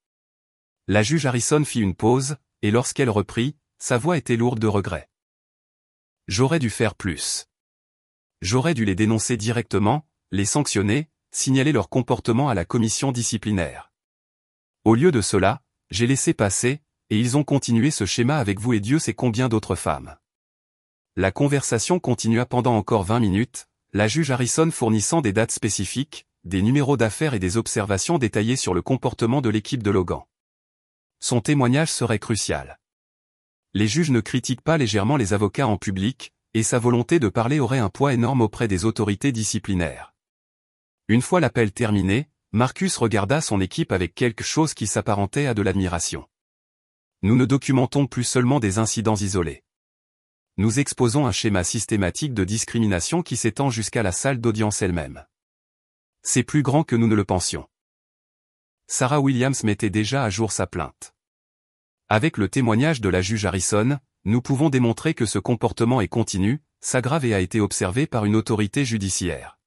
La juge Harrison fit une pause, et lorsqu'elle reprit, sa voix était lourde de regret. « J'aurais dû faire plus. J'aurais dû les dénoncer directement, les sanctionner, signaler leur comportement à la commission disciplinaire. Au lieu de cela, j'ai laissé passer, et ils ont continué ce schéma avec vous et Dieu sait combien d'autres femmes. » La conversation continua pendant encore 20 minutes, la juge Harrison fournissant des dates spécifiques, des numéros d'affaires et des observations détaillées sur le comportement de l'équipe de Logan. Son témoignage serait crucial. Les juges ne critiquent pas légèrement les avocats en public, et sa volonté de parler aurait un poids énorme auprès des autorités disciplinaires. Une fois l'appel terminé, Marcus regarda son équipe avec quelque chose qui s'apparentait à de l'admiration. Nous ne documentons plus seulement des incidents isolés. Nous exposons un schéma systématique de discrimination qui s'étend jusqu'à la salle d'audience elle-même. C'est plus grand que nous ne le pensions. Sarah Williams mettait déjà à jour sa plainte. Avec le témoignage de la juge Harrison, nous pouvons démontrer que ce comportement est continu, s'aggrave et a été observé par une autorité judiciaire.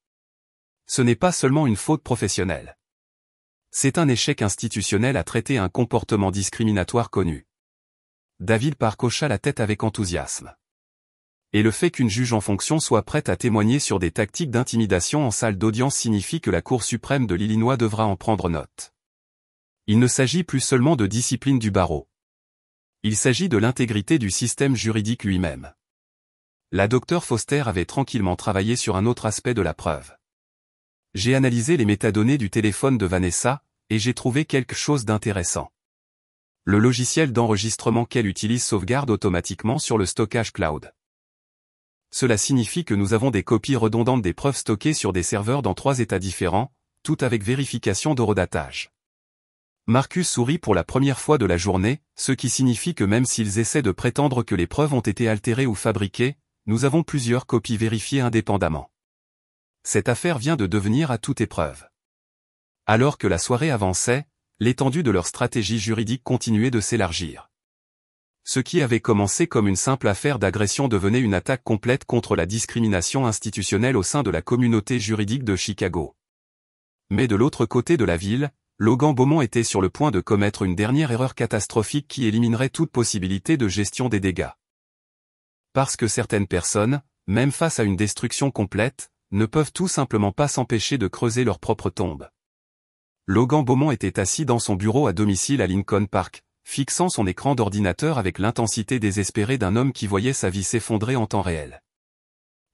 Ce n'est pas seulement une faute professionnelle. C'est un échec institutionnel à traiter un comportement discriminatoire connu. David Park hocha la tête avec enthousiasme. Et le fait qu'une juge en fonction soit prête à témoigner sur des tactiques d'intimidation en salle d'audience signifie que la Cour suprême de l'Illinois devra en prendre note. Il ne s'agit plus seulement de discipline du barreau. Il s'agit de l'intégrité du système juridique lui-même. La docteure Foster avait tranquillement travaillé sur un autre aspect de la preuve. J'ai analysé les métadonnées du téléphone de Vanessa, et j'ai trouvé quelque chose d'intéressant. Le logiciel d'enregistrement qu'elle utilise sauvegarde automatiquement sur le stockage cloud. Cela signifie que nous avons des copies redondantes des preuves stockées sur des serveurs dans 3 états différents, tout avec vérification d'horodatage. Marcus sourit pour la première fois de la journée, ce qui signifie que même s'ils essaient de prétendre que les preuves ont été altérées ou fabriquées, nous avons plusieurs copies vérifiées indépendamment. Cette affaire vient de devenir à toute épreuve. Alors que la soirée avançait, l'étendue de leur stratégie juridique continuait de s'élargir. Ce qui avait commencé comme une simple affaire d'agression devenait une attaque complète contre la discrimination institutionnelle au sein de la communauté juridique de Chicago. Mais de l'autre côté de la ville, Logan Beaumont était sur le point de commettre une dernière erreur catastrophique qui éliminerait toute possibilité de gestion des dégâts. Parce que certaines personnes, même face à une destruction complète, ne peuvent tout simplement pas s'empêcher de creuser leur propre tombe. Logan Beaumont était assis dans son bureau à domicile à Lincoln Park, fixant son écran d'ordinateur avec l'intensité désespérée d'un homme qui voyait sa vie s'effondrer en temps réel.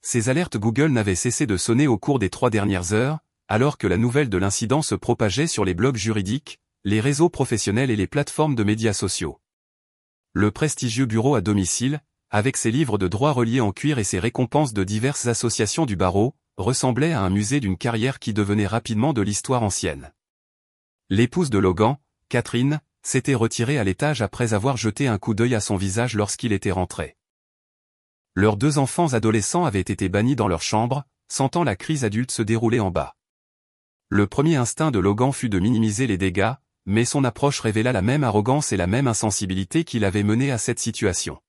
Ses alertes Google n'avaient cessé de sonner au cours des 3 dernières heures, alors que la nouvelle de l'incident se propageait sur les blogs juridiques, les réseaux professionnels et les plateformes de médias sociaux. Le prestigieux bureau à domicile, avec ses livres de droit reliés en cuir et ses récompenses de diverses associations du barreau, ressemblait à un musée d'une carrière qui devenait rapidement de l'histoire ancienne. L'épouse de Logan, Catherine, s'était retirée à l'étage après avoir jeté un coup d'œil à son visage lorsqu'il était rentré. Leurs 2 enfants adolescents avaient été bannis dans leur chambre, sentant la crise adulte se dérouler en bas. Le premier instinct de Logan fut de minimiser les dégâts, mais son approche révéla la même arrogance et la même insensibilité qui l'avaient mené à cette situation.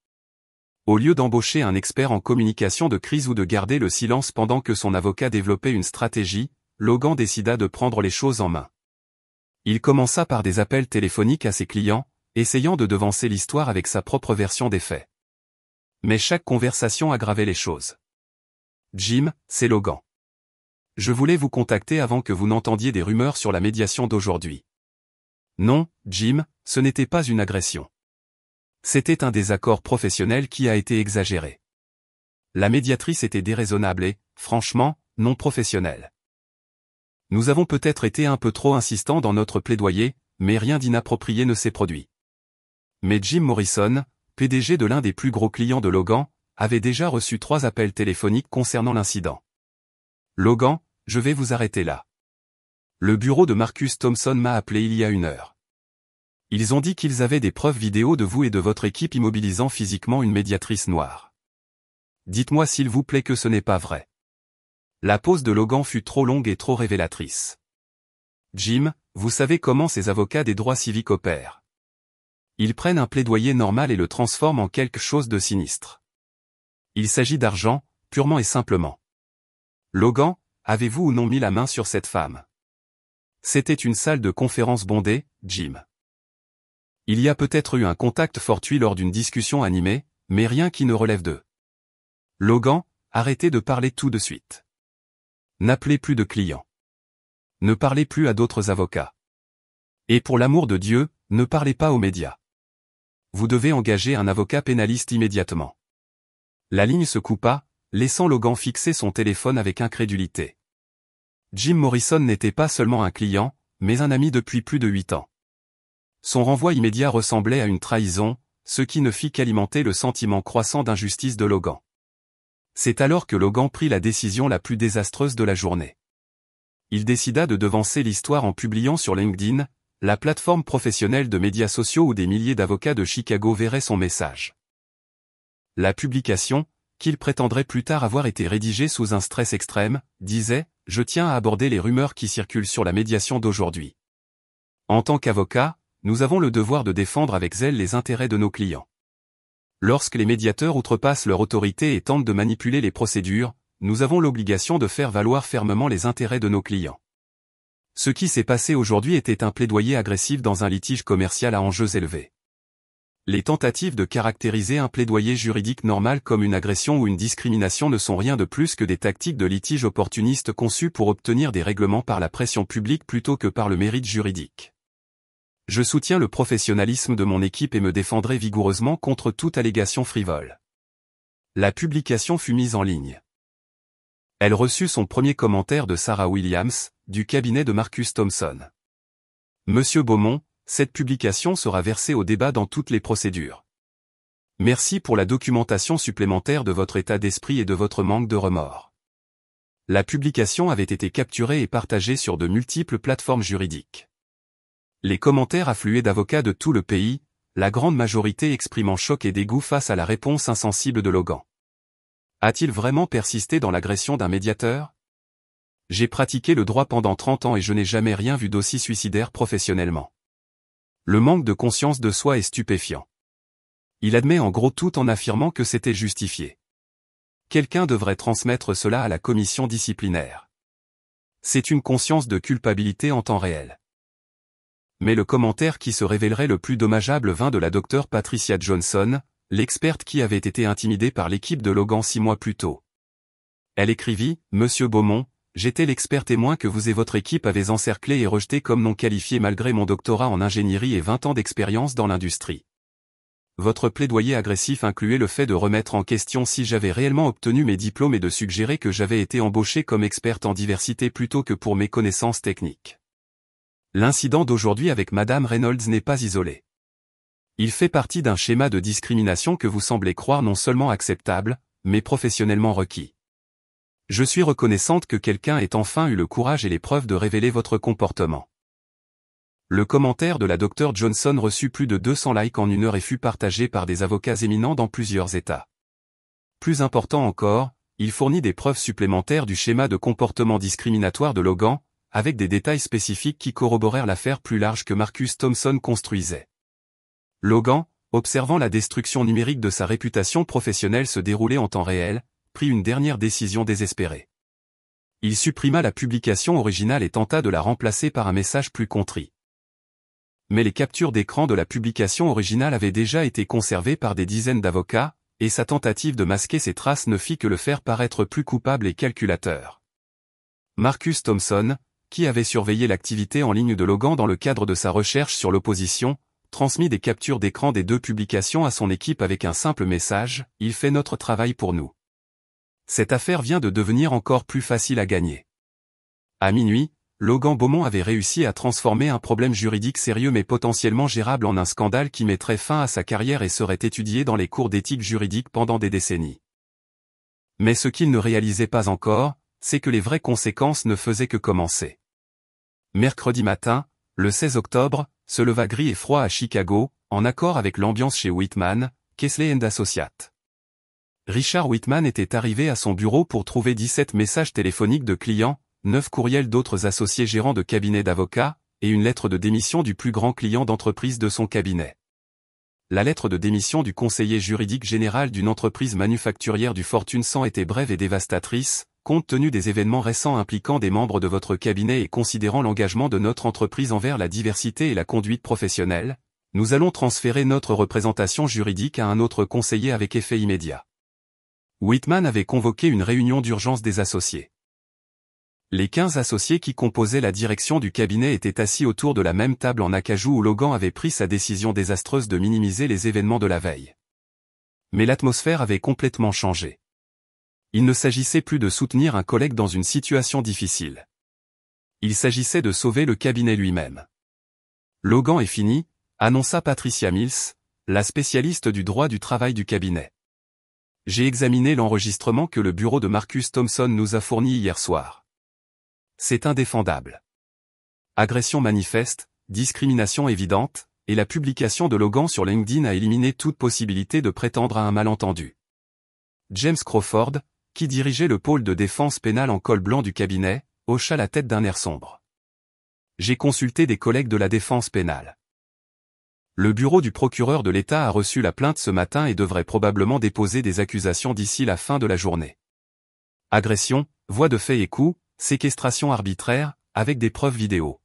Au lieu d'embaucher un expert en communication de crise ou de garder le silence pendant que son avocat développait une stratégie, Logan décida de prendre les choses en main. Il commença par des appels téléphoniques à ses clients, essayant de devancer l'histoire avec sa propre version des faits. Mais chaque conversation aggravait les choses. « Jim, c'est Logan. Je voulais vous contacter avant que vous n'entendiez des rumeurs sur la médiation d'aujourd'hui. Non, Jim, ce n'était pas une agression. C'était un désaccord professionnel qui a été exagéré. La médiatrice était déraisonnable et, franchement, non professionnelle. Nous avons peut-être été un peu trop insistants dans notre plaidoyer, mais rien d'inapproprié ne s'est produit. Mais Jim Morrison, PDG de l'un des plus gros clients de Logan, avait déjà reçu 3 appels téléphoniques concernant l'incident. Logan, je vais vous arrêter là. Le bureau de Marcus Thompson m'a appelé il y a 1 heure. Ils ont dit qu'ils avaient des preuves vidéo de vous et de votre équipe immobilisant physiquement une médiatrice noire. Dites-moi s'il vous plaît que ce n'est pas vrai. La pause de Logan fut trop longue et trop révélatrice. Jim, vous savez comment ces avocats des droits civiques opèrent. Ils prennent un plaidoyer normal et le transforment en quelque chose de sinistre. Il s'agit d'argent, purement et simplement. Logan, avez-vous ou non mis la main sur cette femme? C'était une salle de conférence bondée, Jim. Il y a peut-être eu un contact fortuit lors d'une discussion animée, mais rien qui ne relève d'eux. Logan, arrêtez de parler tout de suite. N'appelez plus de clients. Ne parlez plus à d'autres avocats. Et pour l'amour de Dieu, ne parlez pas aux médias. Vous devez engager un avocat pénaliste immédiatement. La ligne se coupa, laissant Logan fixer son téléphone avec incrédulité. Jim Morrison n'était pas seulement un client, mais un ami depuis plus de 8 ans. Son renvoi immédiat ressemblait à une trahison, ce qui ne fit qu'alimenter le sentiment croissant d'injustice de Logan. C'est alors que Logan prit la décision la plus désastreuse de la journée. Il décida de devancer l'histoire en publiant sur LinkedIn, la plateforme professionnelle de médias sociaux où des milliers d'avocats de Chicago verraient son message. La publication, qu'il prétendrait plus tard avoir été rédigée sous un stress extrême, disait « Je tiens à aborder les rumeurs qui circulent sur la médiation d'aujourd'hui. En tant qu'avocat, nous avons le devoir de défendre avec zèle les intérêts de nos clients. Lorsque les médiateurs outrepassent leur autorité et tentent de manipuler les procédures, nous avons l'obligation de faire valoir fermement les intérêts de nos clients. Ce qui s'est passé aujourd'hui était un plaidoyer agressif dans un litige commercial à enjeux élevés. Les tentatives de caractériser un plaidoyer juridique normal comme une agression ou une discrimination ne sont rien de plus que des tactiques de litige opportunistes conçues pour obtenir des règlements par la pression publique plutôt que par le mérite juridique. Je soutiens le professionnalisme de mon équipe et me défendrai vigoureusement contre toute allégation frivole. La publication fut mise en ligne. Elle reçut son premier commentaire de Sarah Williams, du cabinet de Marcus Thompson. Monsieur Beaumont, cette publication sera versée au débat dans toutes les procédures. Merci pour la documentation supplémentaire de votre état d'esprit et de votre manque de remords. La publication avait été capturée et partagée sur de multiples plateformes juridiques. Les commentaires affluaient d'avocats de tout le pays, la grande majorité exprimant choc et dégoût face à la réponse insensible de Logan. A-t-il vraiment persisté dans l'agression d'un médiateur? J'ai pratiqué le droit pendant 30 ans et je n'ai jamais rien vu d'aussi suicidaire professionnellement. Le manque de conscience de soi est stupéfiant. Il admet en gros tout en affirmant que c'était justifié. Quelqu'un devrait transmettre cela à la commission disciplinaire. C'est une conscience de culpabilité en temps réel. Mais le commentaire qui se révélerait le plus dommageable vint de la docteure Patricia Johnson, l'experte qui avait été intimidée par l'équipe de Logan 6 mois plus tôt. Elle écrivit « Monsieur Beaumont, j'étais l'expert témoin que vous et votre équipe avez encerclé et rejeté comme non qualifié malgré mon doctorat en ingénierie et 20 ans d'expérience dans l'industrie. Votre plaidoyer agressif incluait le fait de remettre en question si j'avais réellement obtenu mes diplômes et de suggérer que j'avais été embauché comme experte en diversité plutôt que pour mes connaissances techniques. L'incident d'aujourd'hui avec Madame Reynolds n'est pas isolé. Il fait partie d'un schéma de discrimination que vous semblez croire non seulement acceptable, mais professionnellement requis. Je suis reconnaissante que quelqu'un ait enfin eu le courage et les preuves de révéler votre comportement. Le commentaire de la Dr Johnson reçut plus de 200 likes en 1 heure et fut partagé par des avocats éminents dans plusieurs États. Plus important encore, il fournit des preuves supplémentaires du schéma de comportement discriminatoire de Logan, avec des détails spécifiques qui corroborèrent l'affaire plus large que Marcus Thompson construisait. Logan, observant la destruction numérique de sa réputation professionnelle se dérouler en temps réel, prit une dernière décision désespérée. Il supprima la publication originale et tenta de la remplacer par un message plus contrit. Mais les captures d'écran de la publication originale avaient déjà été conservées par des dizaines d'avocats, et sa tentative de masquer ces traces ne fit que le faire paraître plus coupable et calculateur. Marcus Thompson, qui avait surveillé l'activité en ligne de Logan dans le cadre de sa recherche sur l'opposition, transmit des captures d'écran des 2 publications à son équipe avec un simple message « Il fait notre travail pour nous ». Cette affaire vient de devenir encore plus facile à gagner. À minuit, Logan Beaumont avait réussi à transformer un problème juridique sérieux mais potentiellement gérable en un scandale qui mettrait fin à sa carrière et serait étudié dans les cours d'éthique juridique pendant des décennies. Mais ce qu'il ne réalisait pas encore, c'est que les vraies conséquences ne faisaient que commencer. Mercredi matin, le 16 octobre, se leva gris et froid à Chicago, en accord avec l'ambiance chez Whitman, Kessler & Associates. Richard Whitman était arrivé à son bureau pour trouver 17 messages téléphoniques de clients, 9 courriels d'autres associés gérants de cabinets d'avocats, et une lettre de démission du plus grand client d'entreprise de son cabinet. La lettre de démission du conseiller juridique général d'une entreprise manufacturière du Fortune 100 était brève et dévastatrice, compte tenu des événements récents impliquant des membres de votre cabinet et considérant l'engagement de notre entreprise envers la diversité et la conduite professionnelle, nous allons transférer notre représentation juridique à un autre conseiller avec effet immédiat. Whitman avait convoqué une réunion d'urgence des associés. Les 15 associés qui composaient la direction du cabinet étaient assis autour de la même table en acajou où Logan avait pris sa décision désastreuse de minimiser les événements de la veille. Mais l'atmosphère avait complètement changé. Il ne s'agissait plus de soutenir un collègue dans une situation difficile. Il s'agissait de sauver le cabinet lui-même. Logan est fini, annonça Patricia Mills, la spécialiste du droit du travail du cabinet. J'ai examiné l'enregistrement que le bureau de Marcus Thompson nous a fourni hier soir. C'est indéfendable. Agression manifeste, discrimination évidente, et la publication de Logan sur LinkedIn a éliminé toute possibilité de prétendre à un malentendu. James Crawford, qui dirigeait le pôle de défense pénale en col blanc du cabinet, hocha la tête d'un air sombre. J'ai consulté des collègues de la défense pénale. Le bureau du procureur de l'État a reçu la plainte ce matin et devrait probablement déposer des accusations d'ici la fin de la journée. Agression, voies de fait et coups, séquestration arbitraire, avec des preuves vidéo.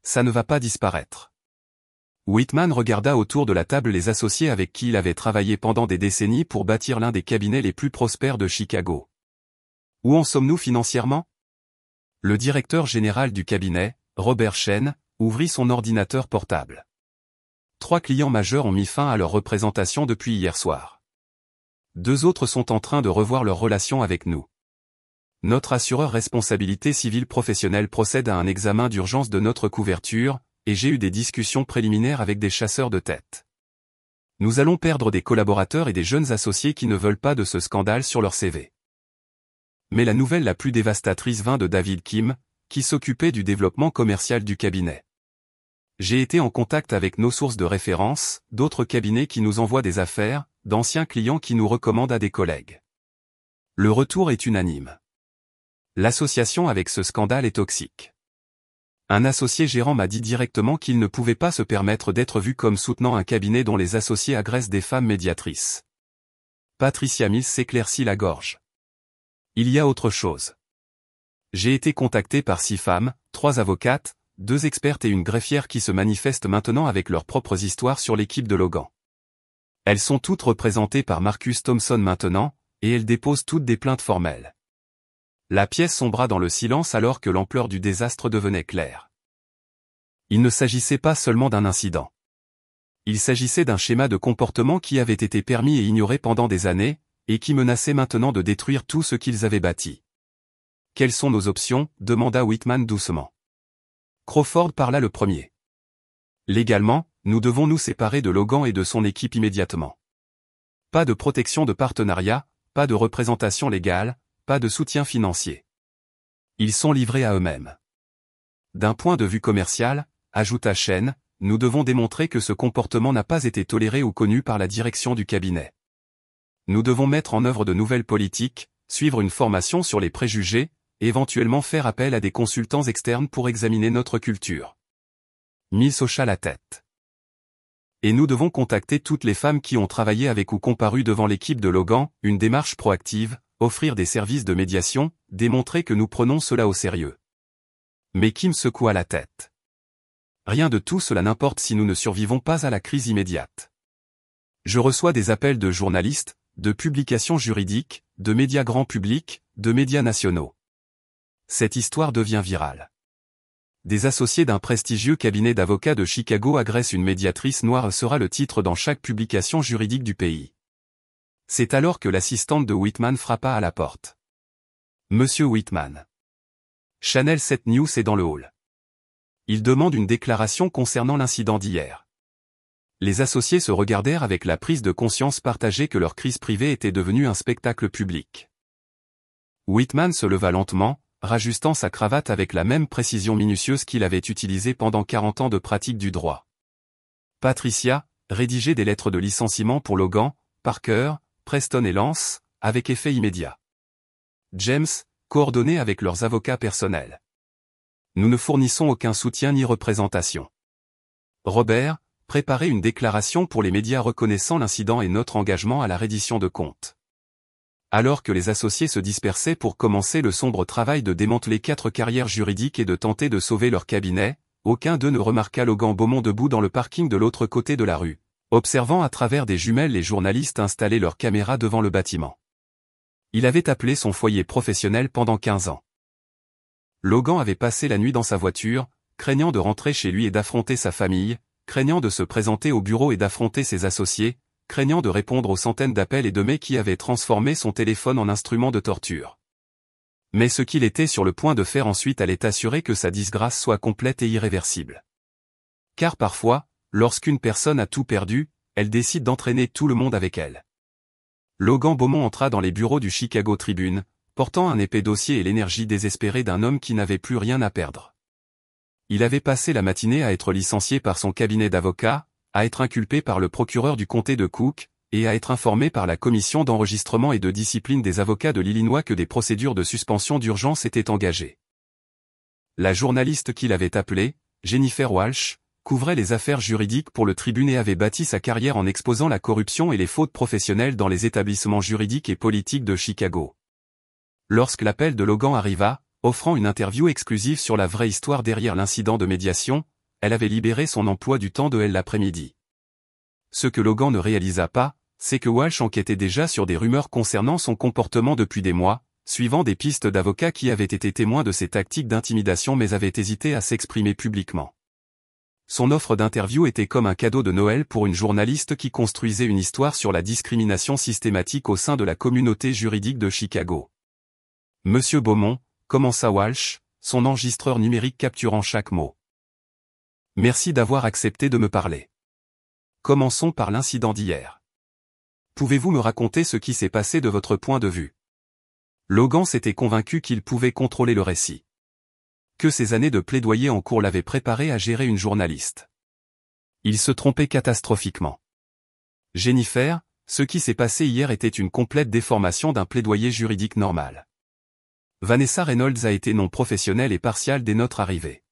Ça ne va pas disparaître. Whitman regarda autour de la table les associés avec qui il avait travaillé pendant des décennies pour bâtir l'un des cabinets les plus prospères de Chicago. Où en sommes-nous financièrement? Le directeur général du cabinet, Robert Shen, ouvrit son ordinateur portable. 3 clients majeurs ont mis fin à leur représentation depuis hier soir. 2 autres sont en train de revoir leur relation avec nous. Notre assureur responsabilité civile professionnelle procède à un examen d'urgence de notre couverture, et j'ai eu des discussions préliminaires avec des chasseurs de tête. Nous allons perdre des collaborateurs et des jeunes associés qui ne veulent pas de ce scandale sur leur CV. Mais la nouvelle la plus dévastatrice vint de David Kim, qui s'occupait du développement commercial du cabinet. J'ai été en contact avec nos sources de référence, d'autres cabinets qui nous envoient des affaires, d'anciens clients qui nous recommandent à des collègues. Le retour est unanime. L'association avec ce scandale est toxique. Un associé gérant m'a dit directement qu'il ne pouvait pas se permettre d'être vu comme soutenant un cabinet dont les associés agressent des femmes médiatrices. Patricia Mills s'éclaircit la gorge. Il y a autre chose. J'ai été contacté par 6 femmes, 3 avocates, 2 expertes et une greffière qui se manifestent maintenant avec leurs propres histoires sur l'équipe de Logan. Elles sont toutes représentées par Marcus Thompson maintenant, et elles déposent toutes des plaintes formelles. La pièce sombra dans le silence alors que l'ampleur du désastre devenait claire. Il ne s'agissait pas seulement d'un incident. Il s'agissait d'un schéma de comportement qui avait été permis et ignoré pendant des années, et qui menaçait maintenant de détruire tout ce qu'ils avaient bâti. Quelles sont nos options? Demanda Whitman doucement. Crawford parla le premier. Légalement, nous devons nous séparer de Logan et de son équipe immédiatement. Pas de protection de partenariat, pas de représentation légale, pas de soutien financier. Ils sont livrés à eux-mêmes. D'un point de vue commercial, ajouta Shen, nous devons démontrer que ce comportement n'a pas été toléré ou connu par la direction du cabinet. Nous devons mettre en œuvre de nouvelles politiques, suivre une formation sur les préjugés, éventuellement faire appel à des consultants externes pour examiner notre culture. Mills hocha la tête. Et nous devons contacter toutes les femmes qui ont travaillé avec ou comparu devant l'équipe de Logan, une démarche proactive, offrir des services de médiation, démontrer que nous prenons cela au sérieux. Mais Kim secoua la tête. Rien de tout cela n'importe si nous ne survivons pas à la crise immédiate. Je reçois des appels de journalistes, de publications juridiques, de médias grand public, de médias nationaux. Cette histoire devient virale. Des associés d'un prestigieux cabinet d'avocats de Chicago agressent une médiatrice noire sera le titre dans chaque publication juridique du pays. C'est alors que l'assistante de Whitman frappa à la porte. Monsieur Whitman. Channel 7 News est dans le hall. Il demande une déclaration concernant l'incident d'hier. Les associés se regardèrent avec la prise de conscience partagée que leur crise privée était devenue un spectacle public. Whitman se leva lentement, rajustant sa cravate avec la même précision minutieuse qu'il avait utilisée pendant 40 ans de pratique du droit. Patricia, rédigeait des lettres de licenciement pour Logan, Parker, Preston et Lance, avec effet immédiat. James, coordonnait avec leurs avocats personnels. Nous ne fournissons aucun soutien ni représentation. Robert, préparez une déclaration pour les médias reconnaissant l'incident et notre engagement à la reddition de comptes. Alors que les associés se dispersaient pour commencer le sombre travail de démanteler 4 carrières juridiques et de tenter de sauver leur cabinet, aucun d'eux ne remarqua Logan Beaumont debout dans le parking de l'autre côté de la rue, observant à travers des jumelles les journalistes installer leurs caméras devant le bâtiment. Il avait appelé son foyer professionnel pendant 15 ans. Logan avait passé la nuit dans sa voiture, craignant de rentrer chez lui et d'affronter sa famille, craignant de se présenter au bureau et d'affronter ses associés, craignant de répondre aux centaines d'appels et de mails qui avaient transformé son téléphone en instrument de torture. Mais ce qu'il était sur le point de faire ensuite allait assurer que sa disgrâce soit complète et irréversible. Car parfois, lorsqu'une personne a tout perdu, elle décide d'entraîner tout le monde avec elle. Logan Beaumont entra dans les bureaux du Chicago Tribune, portant un épais dossier et l'énergie désespérée d'un homme qui n'avait plus rien à perdre. Il avait passé la matinée à être licencié par son cabinet d'avocats, à être inculpé par le procureur du comté de Cook, et à être informé par la commission d'enregistrement et de discipline des avocats de l'Illinois que des procédures de suspension d'urgence étaient engagées. La journaliste qu'il avait appelée, Jennifer Walsh, couvrait les affaires juridiques pour le Tribune et avait bâti sa carrière en exposant la corruption et les fautes professionnelles dans les établissements juridiques et politiques de Chicago. Lorsque l'appel de Logan arriva, offrant une interview exclusive sur la vraie histoire derrière l'incident de médiation, elle avait libéré son emploi du temps de elle l'après-midi. Ce que Logan ne réalisa pas, c'est que Walsh enquêtait déjà sur des rumeurs concernant son comportement depuis des mois, suivant des pistes d'avocats qui avaient été témoins de ses tactiques d'intimidation mais avaient hésité à s'exprimer publiquement. Son offre d'interview était comme un cadeau de Noël pour une journaliste qui construisait une histoire sur la discrimination systématique au sein de la communauté juridique de Chicago. Monsieur Beaumont, commença Walsh, son enregistreur numérique capturant chaque mot. Merci d'avoir accepté de me parler. Commençons par l'incident d'hier. Pouvez-vous me raconter ce qui s'est passé de votre point de vue? Logan s'était convaincu qu'il pouvait contrôler le récit. Que ses années de plaidoyer en cours l'avaient préparé à gérer une journaliste. Il se trompait catastrophiquement. Jennifer, ce qui s'est passé hier était une complète déformation d'un plaidoyer juridique normal. Vanessa Reynolds a été non professionnelle et partiale dès notre arrivée.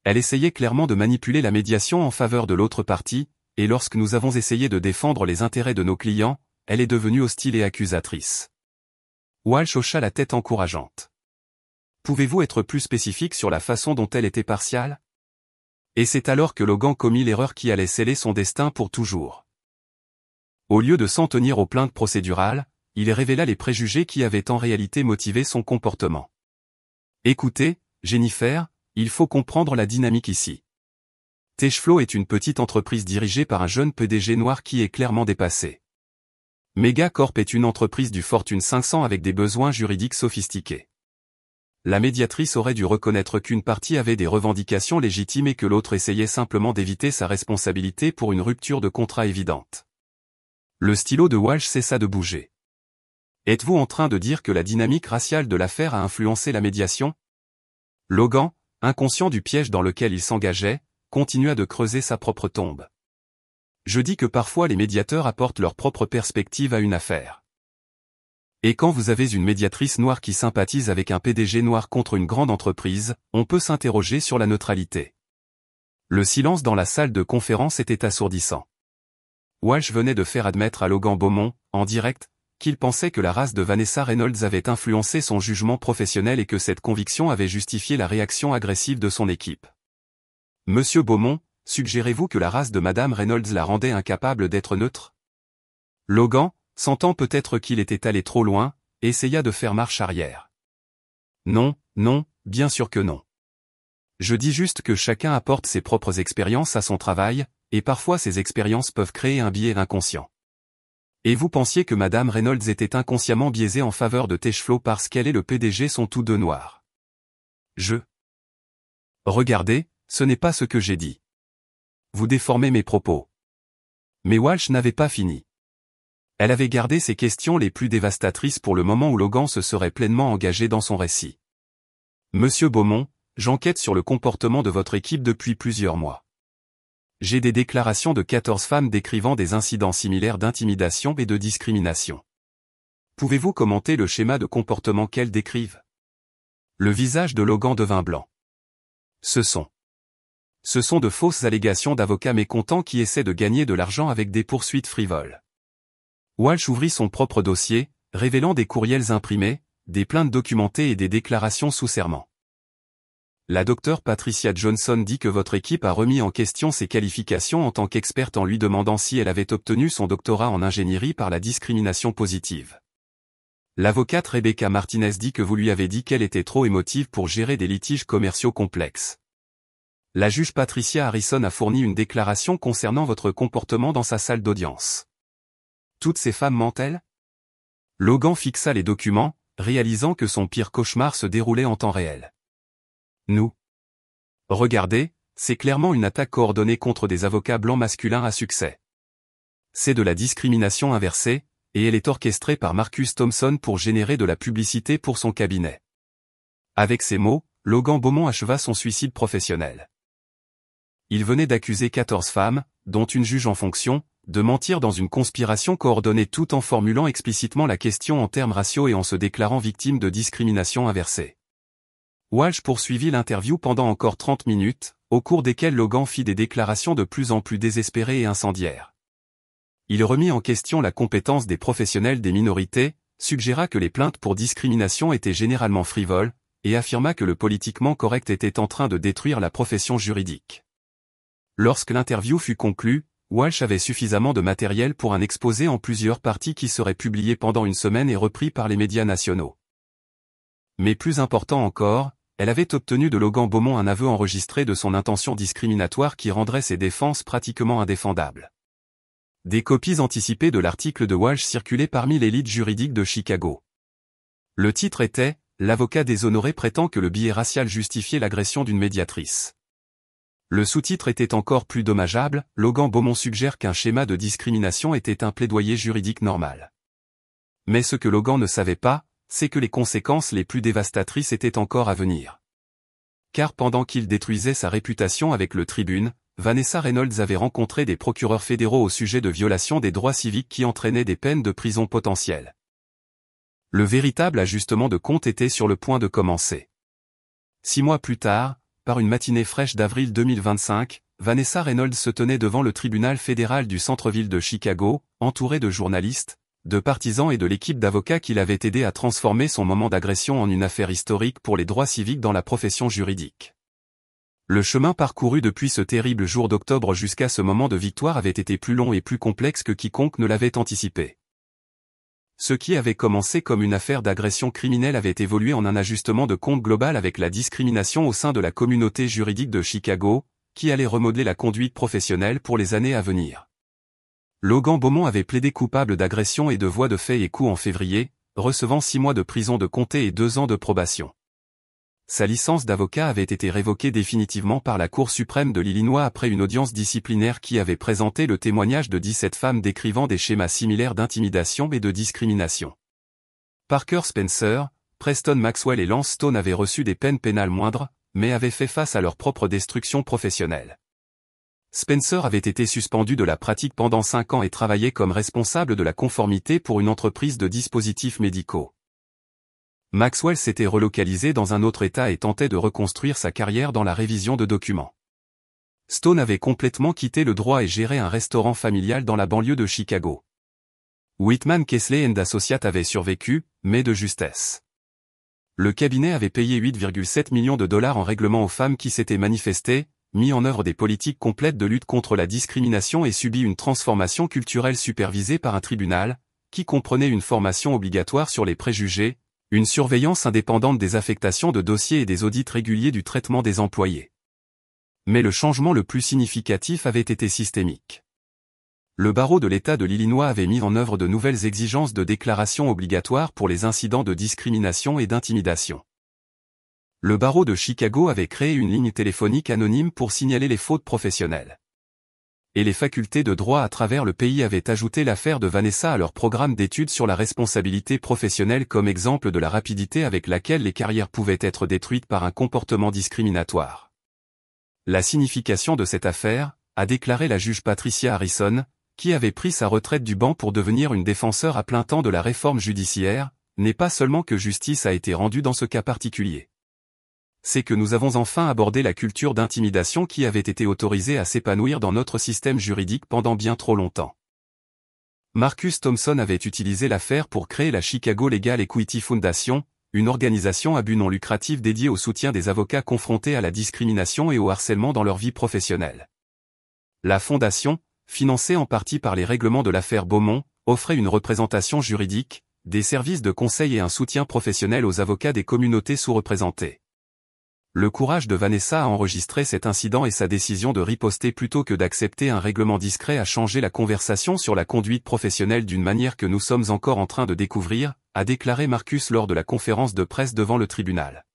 Elle essayait clairement de manipuler la médiation en faveur de l'autre partie, et lorsque nous avons essayé de défendre les intérêts de nos clients, elle est devenue hostile et accusatrice. Walsh hocha la tête encourageante. Pouvez-vous être plus spécifique sur la façon dont elle était partiale? Et c'est alors que Logan commit l'erreur qui allait sceller son destin pour toujours. Au lieu de s'en tenir aux plaintes procédurales, il révéla les préjugés qui avaient en réalité motivé son comportement. Écoutez, Jennifer, il faut comprendre la dynamique ici. Techflow est une petite entreprise dirigée par un jeune PDG noir qui est clairement dépassé. Megacorp est une entreprise du Fortune 500 avec des besoins juridiques sophistiqués. La médiatrice aurait dû reconnaître qu'une partie avait des revendications légitimes et que l'autre essayait simplement d'éviter sa responsabilité pour une rupture de contrat évidente. Le stylo de Walsh cessa de bouger. Êtes-vous en train de dire que la dynamique raciale de l'affaire a influencé la médiation? Logan, inconscient du piège dans lequel il s'engageait, continua de creuser sa propre tombe. Je dis que parfois les médiateurs apportent leur propre perspective à une affaire. Et quand vous avez une médiatrice noire qui sympathise avec un PDG noir contre une grande entreprise, on peut s'interroger sur la neutralité. Le silence dans la salle de conférence était assourdissant. Walsh venait de faire admettre à Logan Beaumont, en direct, qu'il pensait que la race de Vanessa Reynolds avait influencé son jugement professionnel et que cette conviction avait justifié la réaction agressive de son équipe. Monsieur Beaumont, suggérez-vous que la race de Madame Reynolds la rendait incapable d'être neutre? Logan, sentant peut-être qu'il était allé trop loin, essaya de faire marche arrière. Non, Non, bien sûr que non. Je dis juste que chacun apporte ses propres expériences à son travail, et parfois ces expériences peuvent créer un biais inconscient. Et vous pensiez que Madame Reynolds était inconsciemment biaisée en faveur de Techflow parce qu'elle et le PDG sont tous deux noirs. Regardez, ce n'est pas ce que j'ai dit. Vous déformez mes propos. Mais Walsh n'avait pas fini. Elle avait gardé ses questions les plus dévastatrices pour le moment où Logan se serait pleinement engagé dans son récit. Monsieur Beaumont, j'enquête sur le comportement de votre équipe depuis plusieurs mois. J'ai des déclarations de 14 femmes décrivant des incidents similaires d'intimidation et de discrimination. Pouvez-vous commenter le schéma de comportement qu'elles décrivent? Le visage de Logan devint blanc. Ce sont de fausses allégations d'avocats mécontents qui essaient de gagner de l'argent avec des poursuites frivoles. Walsh ouvrit son propre dossier, révélant des courriels imprimés, des plaintes documentées et des déclarations sous serment. La docteure Patricia Johnson dit que votre équipe a remis en question ses qualifications en tant qu'experte en lui demandant si elle avait obtenu son doctorat en ingénierie par la discrimination positive. L'avocate Rebecca Martinez dit que vous lui avez dit qu'elle était trop émotive pour gérer des litiges commerciaux complexes. La juge Patricia Harrison a fourni une déclaration concernant votre comportement dans sa salle d'audience. Toutes ces femmes mentent-elles? Logan fixa les documents, réalisant que son pire cauchemar se déroulait en temps réel. Regardez, c'est clairement une attaque coordonnée contre des avocats blancs masculins à succès. C'est de la discrimination inversée, et elle est orchestrée par Marcus Thompson pour générer de la publicité pour son cabinet. Avec ces mots, Logan Beaumont acheva son suicide professionnel. Il venait d'accuser 14 femmes, dont une juge en fonction, de mentir dans une conspiration coordonnée tout en formulant explicitement la question en termes raciaux et en se déclarant victime de discrimination inversée. Walsh poursuivit l'interview pendant encore 30 minutes, au cours desquelles Logan fit des déclarations de plus en plus désespérées et incendiaires. Il remit en question la compétence des professionnels des minorités, suggéra que les plaintes pour discrimination étaient généralement frivoles, et affirma que le politiquement correct était en train de détruire la profession juridique. Lorsque l'interview fut conclue, Walsh avait suffisamment de matériel pour un exposé en plusieurs parties qui serait publié pendant une semaine et repris par les médias nationaux. Mais plus important encore, elle avait obtenu de Logan Beaumont un aveu enregistré de son intention discriminatoire qui rendrait ses défenses pratiquement indéfendables. Des copies anticipées de l'article de Walsh circulaient parmi l'élite juridique de Chicago. Le titre était « L'avocat déshonoré prétend que le biais racial justifiait l'agression d'une médiatrice ». Le sous-titre était encore plus dommageable, Logan Beaumont suggère qu'un schéma de discrimination était un plaidoyer juridique normal. Mais ce que Logan ne savait pas, c'est que les conséquences les plus dévastatrices étaient encore à venir. Car pendant qu'il détruisait sa réputation avec le Tribune, Vanessa Reynolds avait rencontré des procureurs fédéraux au sujet de violations des droits civiques qui entraînaient des peines de prison potentielles. Le véritable ajustement de compte était sur le point de commencer. 6 mois plus tard, par une matinée fraîche d'avril 2025, Vanessa Reynolds se tenait devant le tribunal fédéral du centre-ville de Chicago, entourée de journalistes, de partisans et de l'équipe d'avocats qui l'avaient aidé à transformer son moment d'agression en une affaire historique pour les droits civiques dans la profession juridique. Le chemin parcouru depuis ce terrible jour d'octobre jusqu'à ce moment de victoire avait été plus long et plus complexe que quiconque ne l'avait anticipé. Ce qui avait commencé comme une affaire d'agression criminelle avait évolué en un ajustement de compte global avec la discrimination au sein de la communauté juridique de Chicago, qui allait remodeler la conduite professionnelle pour les années à venir. Logan Beaumont avait plaidé coupable d'agression et de voies de fait et coups en février, recevant 6 mois de prison de comté et 2 ans de probation. Sa licence d'avocat avait été révoquée définitivement par la Cour suprême de l'Illinois après une audience disciplinaire qui avait présenté le témoignage de 17 femmes décrivant des schémas similaires d'intimidation et de discrimination. Parker Spencer, Preston Maxwell et Lance Stone avaient reçu des peines pénales moindres, mais avaient fait face à leur propre destruction professionnelle. Spencer avait été suspendu de la pratique pendant 5 ans et travaillait comme responsable de la conformité pour une entreprise de dispositifs médicaux. Maxwell s'était relocalisé dans un autre État et tentait de reconstruire sa carrière dans la révision de documents. Stone avait complètement quitté le droit et gérait un restaurant familial dans la banlieue de Chicago. Whitman Kesley & Associates avait survécu, mais de justesse. Le cabinet avait payé 8,7 millions de dollars en règlement aux femmes qui s'étaient manifestées, mis en œuvre des politiques complètes de lutte contre la discrimination et subi une transformation culturelle supervisée par un tribunal, qui comprenait une formation obligatoire sur les préjugés, Une surveillance indépendante des affectations de dossiers et des audits réguliers du traitement des employés. Mais le changement le plus significatif avait été systémique. Le barreau de l'État de l'Illinois avait mis en œuvre de nouvelles exigences de déclaration obligatoires pour les incidents de discrimination et d'intimidation. Le barreau de Chicago avait créé une ligne téléphonique anonyme pour signaler les fautes professionnelles. Et les facultés de droit à travers le pays avaient ajouté l'affaire de Vanessa à leur programme d'études sur la responsabilité professionnelle comme exemple de la rapidité avec laquelle les carrières pouvaient être détruites par un comportement discriminatoire. La signification de cette affaire, a déclaré la juge Patricia Harrison, qui avait pris sa retraite du banc pour devenir une défenseur à plein temps de la réforme judiciaire, n'est pas seulement que justice a été rendue dans ce cas particulier. C'est que nous avons enfin abordé la culture d'intimidation qui avait été autorisée à s'épanouir dans notre système juridique pendant bien trop longtemps. Marcus Thompson avait utilisé l'affaire pour créer la Chicago Legal Equity Foundation, une organisation à but non lucratif dédiée au soutien des avocats confrontés à la discrimination et au harcèlement dans leur vie professionnelle. La fondation, financée en partie par les règlements de l'affaire Beaumont, offrait une représentation juridique, des services de conseil et un soutien professionnel aux avocats des communautés sous-représentées. Le courage de Vanessa à enregistrer cet incident et sa décision de riposter plutôt que d'accepter un règlement discret a changé la conversation sur la conduite professionnelle d'une manière que nous sommes encore en train de découvrir, a déclaré Marcus lors de la conférence de presse devant le tribunal.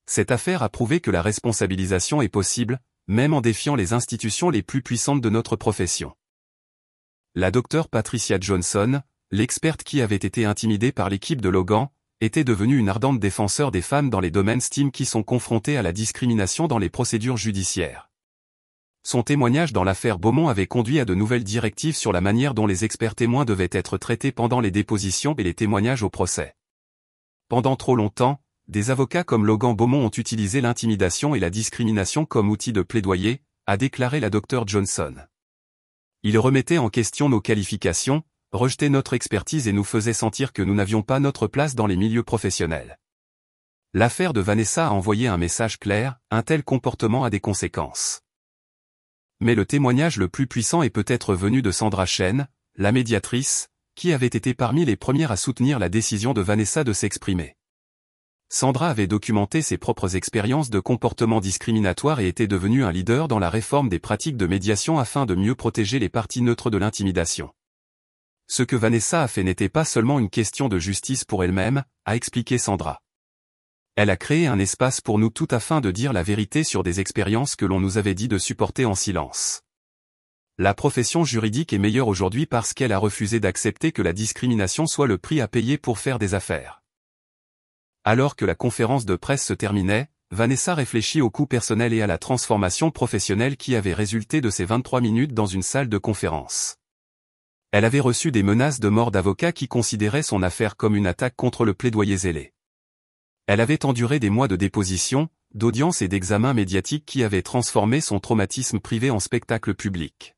Cette affaire a prouvé que la responsabilisation est possible, même en défiant les institutions les plus puissantes de notre profession. La docteure Patricia Johnson, l'experte qui avait été intimidée par l'équipe de Logan, était devenue une ardente défenseur des femmes dans les domaines STEM qui sont confrontées à la discrimination dans les procédures judiciaires. Son témoignage dans l'affaire Beaumont avait conduit à de nouvelles directives sur la manière dont les experts témoins devaient être traités pendant les dépositions et les témoignages au procès. Pendant trop longtemps, des avocats comme Logan Beaumont ont utilisé l'intimidation et la discrimination comme outil de plaidoyer, a déclaré la docteure Johnson. Ils remettaient en question nos qualifications, rejetaient notre expertise et nous faisaient sentir que nous n'avions pas notre place dans les milieux professionnels. L'affaire de Vanessa a envoyé un message clair, un tel comportement a des conséquences. Mais le témoignage le plus puissant est peut-être venu de Sandra Chen, la médiatrice, qui avait été parmi les premières à soutenir la décision de Vanessa de s'exprimer. Sandra avait documenté ses propres expériences de comportement discriminatoire et était devenue un leader dans la réforme des pratiques de médiation afin de mieux protéger les parties neutres de l'intimidation. Ce que Vanessa a fait n'était pas seulement une question de justice pour elle-même, a expliqué Sandra. Elle a créé un espace pour nous tout afin de dire la vérité sur des expériences que l'on nous avait dit de supporter en silence. La profession juridique est meilleure aujourd'hui parce qu'elle a refusé d'accepter que la discrimination soit le prix à payer pour faire des affaires. Alors que la conférence de presse se terminait, Vanessa réfléchit au coût personnel et à la transformation professionnelle qui avait résulté de ces 23 minutes dans une salle de conférence. Elle avait reçu des menaces de mort d'avocats qui considéraient son affaire comme une attaque contre le plaidoyer zélé. Elle avait enduré des mois de déposition, d'audience et d'examens médiatiques qui avaient transformé son traumatisme privé en spectacle public.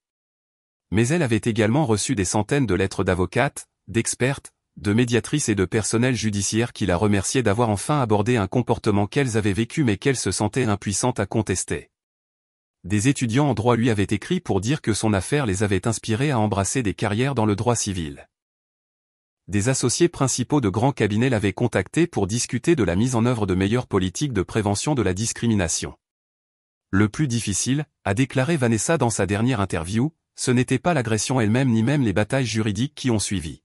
Mais elle avait également reçu des centaines de lettres d'avocates, d'expertes, de médiatrices et de personnel judiciaire qui la remerciaient d'avoir enfin abordé un comportement qu'elles avaient vécu mais qu'elles se sentaient impuissantes à contester. Des étudiants en droit lui avaient écrit pour dire que son affaire les avait inspirés à embrasser des carrières dans le droit civil. Des associés principaux de grands cabinets l'avaient contacté pour discuter de la mise en œuvre de meilleures politiques de prévention de la discrimination. Le plus difficile, a déclaré Vanessa dans sa dernière interview, ce n'était pas l'agression elle-même ni même les batailles juridiques qui ont suivi.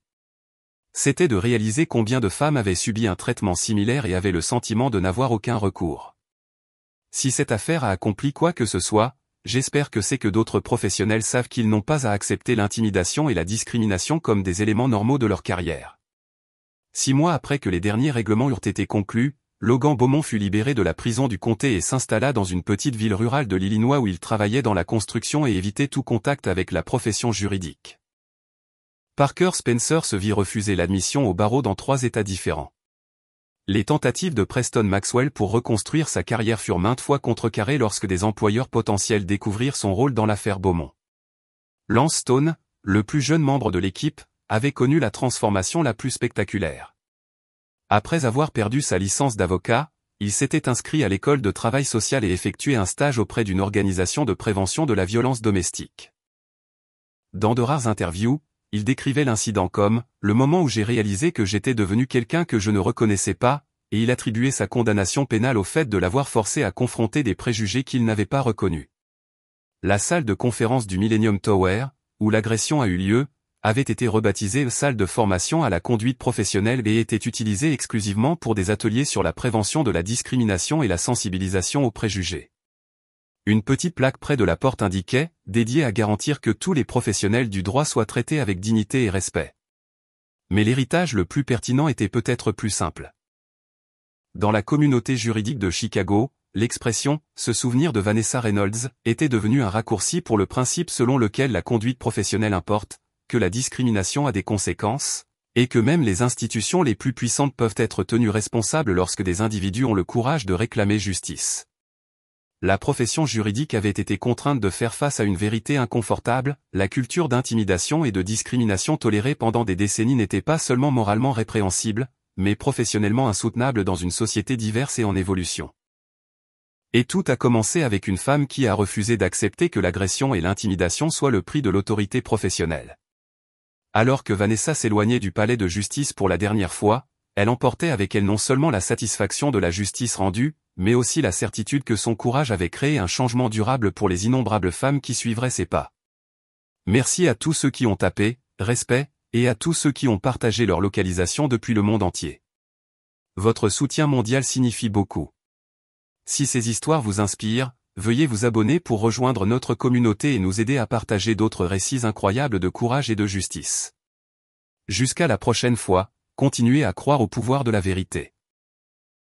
C'était de réaliser combien de femmes avaient subi un traitement similaire et avaient le sentiment de n'avoir aucun recours. Si cette affaire a accompli quoi que ce soit, j'espère que c'est que d'autres professionnels savent qu'ils n'ont pas à accepter l'intimidation et la discrimination comme des éléments normaux de leur carrière. 6 mois après que les derniers règlements eurent été conclus, Logan Beaumont fut libéré de la prison du comté et s'installa dans une petite ville rurale de l'Illinois où il travaillait dans la construction et évitait tout contact avec la profession juridique. Parker Spencer se vit refuser l'admission au barreau dans 3 États différents. Les tentatives de Preston Maxwell pour reconstruire sa carrière furent maintes fois contrecarrées lorsque des employeurs potentiels découvrirent son rôle dans l'affaire Beaumont. Lance Stone, le plus jeune membre de l'équipe, avait connu la transformation la plus spectaculaire. Après avoir perdu sa licence d'avocat, il s'était inscrit à l'école de travail social et effectué un stage auprès d'une organisation de prévention de la violence domestique. Dans de rares interviews, il décrivait l'incident comme « le moment où j'ai réalisé que j'étais devenu quelqu'un que je ne reconnaissais pas », et il attribuait sa condamnation pénale au fait de l'avoir forcé à confronter des préjugés qu'il n'avait pas reconnus. La salle de conférence du Millennium Tower, où l'agression a eu lieu, avait été rebaptisée salle de formation à la conduite professionnelle et était utilisée exclusivement pour des ateliers sur la prévention de la discrimination et la sensibilisation aux préjugés. Une petite plaque près de la porte indiquait, dédiée à garantir que tous les professionnels du droit soient traités avec dignité et respect. Mais l'héritage le plus pertinent était peut-être plus simple. Dans la communauté juridique de Chicago, l'expression « se souvenir de Vanessa Reynolds » était devenue un raccourci pour le principe selon lequel la conduite professionnelle importe, que la discrimination a des conséquences, et que même les institutions les plus puissantes peuvent être tenues responsables lorsque des individus ont le courage de réclamer justice. La profession juridique avait été contrainte de faire face à une vérité inconfortable, la culture d'intimidation et de discrimination tolérée pendant des décennies n'était pas seulement moralement répréhensible, mais professionnellement insoutenable dans une société diverse et en évolution. Et tout a commencé avec une femme qui a refusé d'accepter que l'agression et l'intimidation soient le prix de l'autorité professionnelle. Alors que Vanessa s'éloignait du palais de justice pour la dernière fois, elle emportait avec elle non seulement la satisfaction de la justice rendue, mais aussi la certitude que son courage avait créé un changement durable pour les innombrables femmes qui suivraient ses pas. Merci à tous ceux qui ont tapé, respect, et à tous ceux qui ont partagé leur localisation depuis le monde entier. Votre soutien mondial signifie beaucoup. Si ces histoires vous inspirent, veuillez vous abonner pour rejoindre notre communauté et nous aider à partager d'autres récits incroyables de courage et de justice. Jusqu'à la prochaine fois, continuez à croire au pouvoir de la vérité.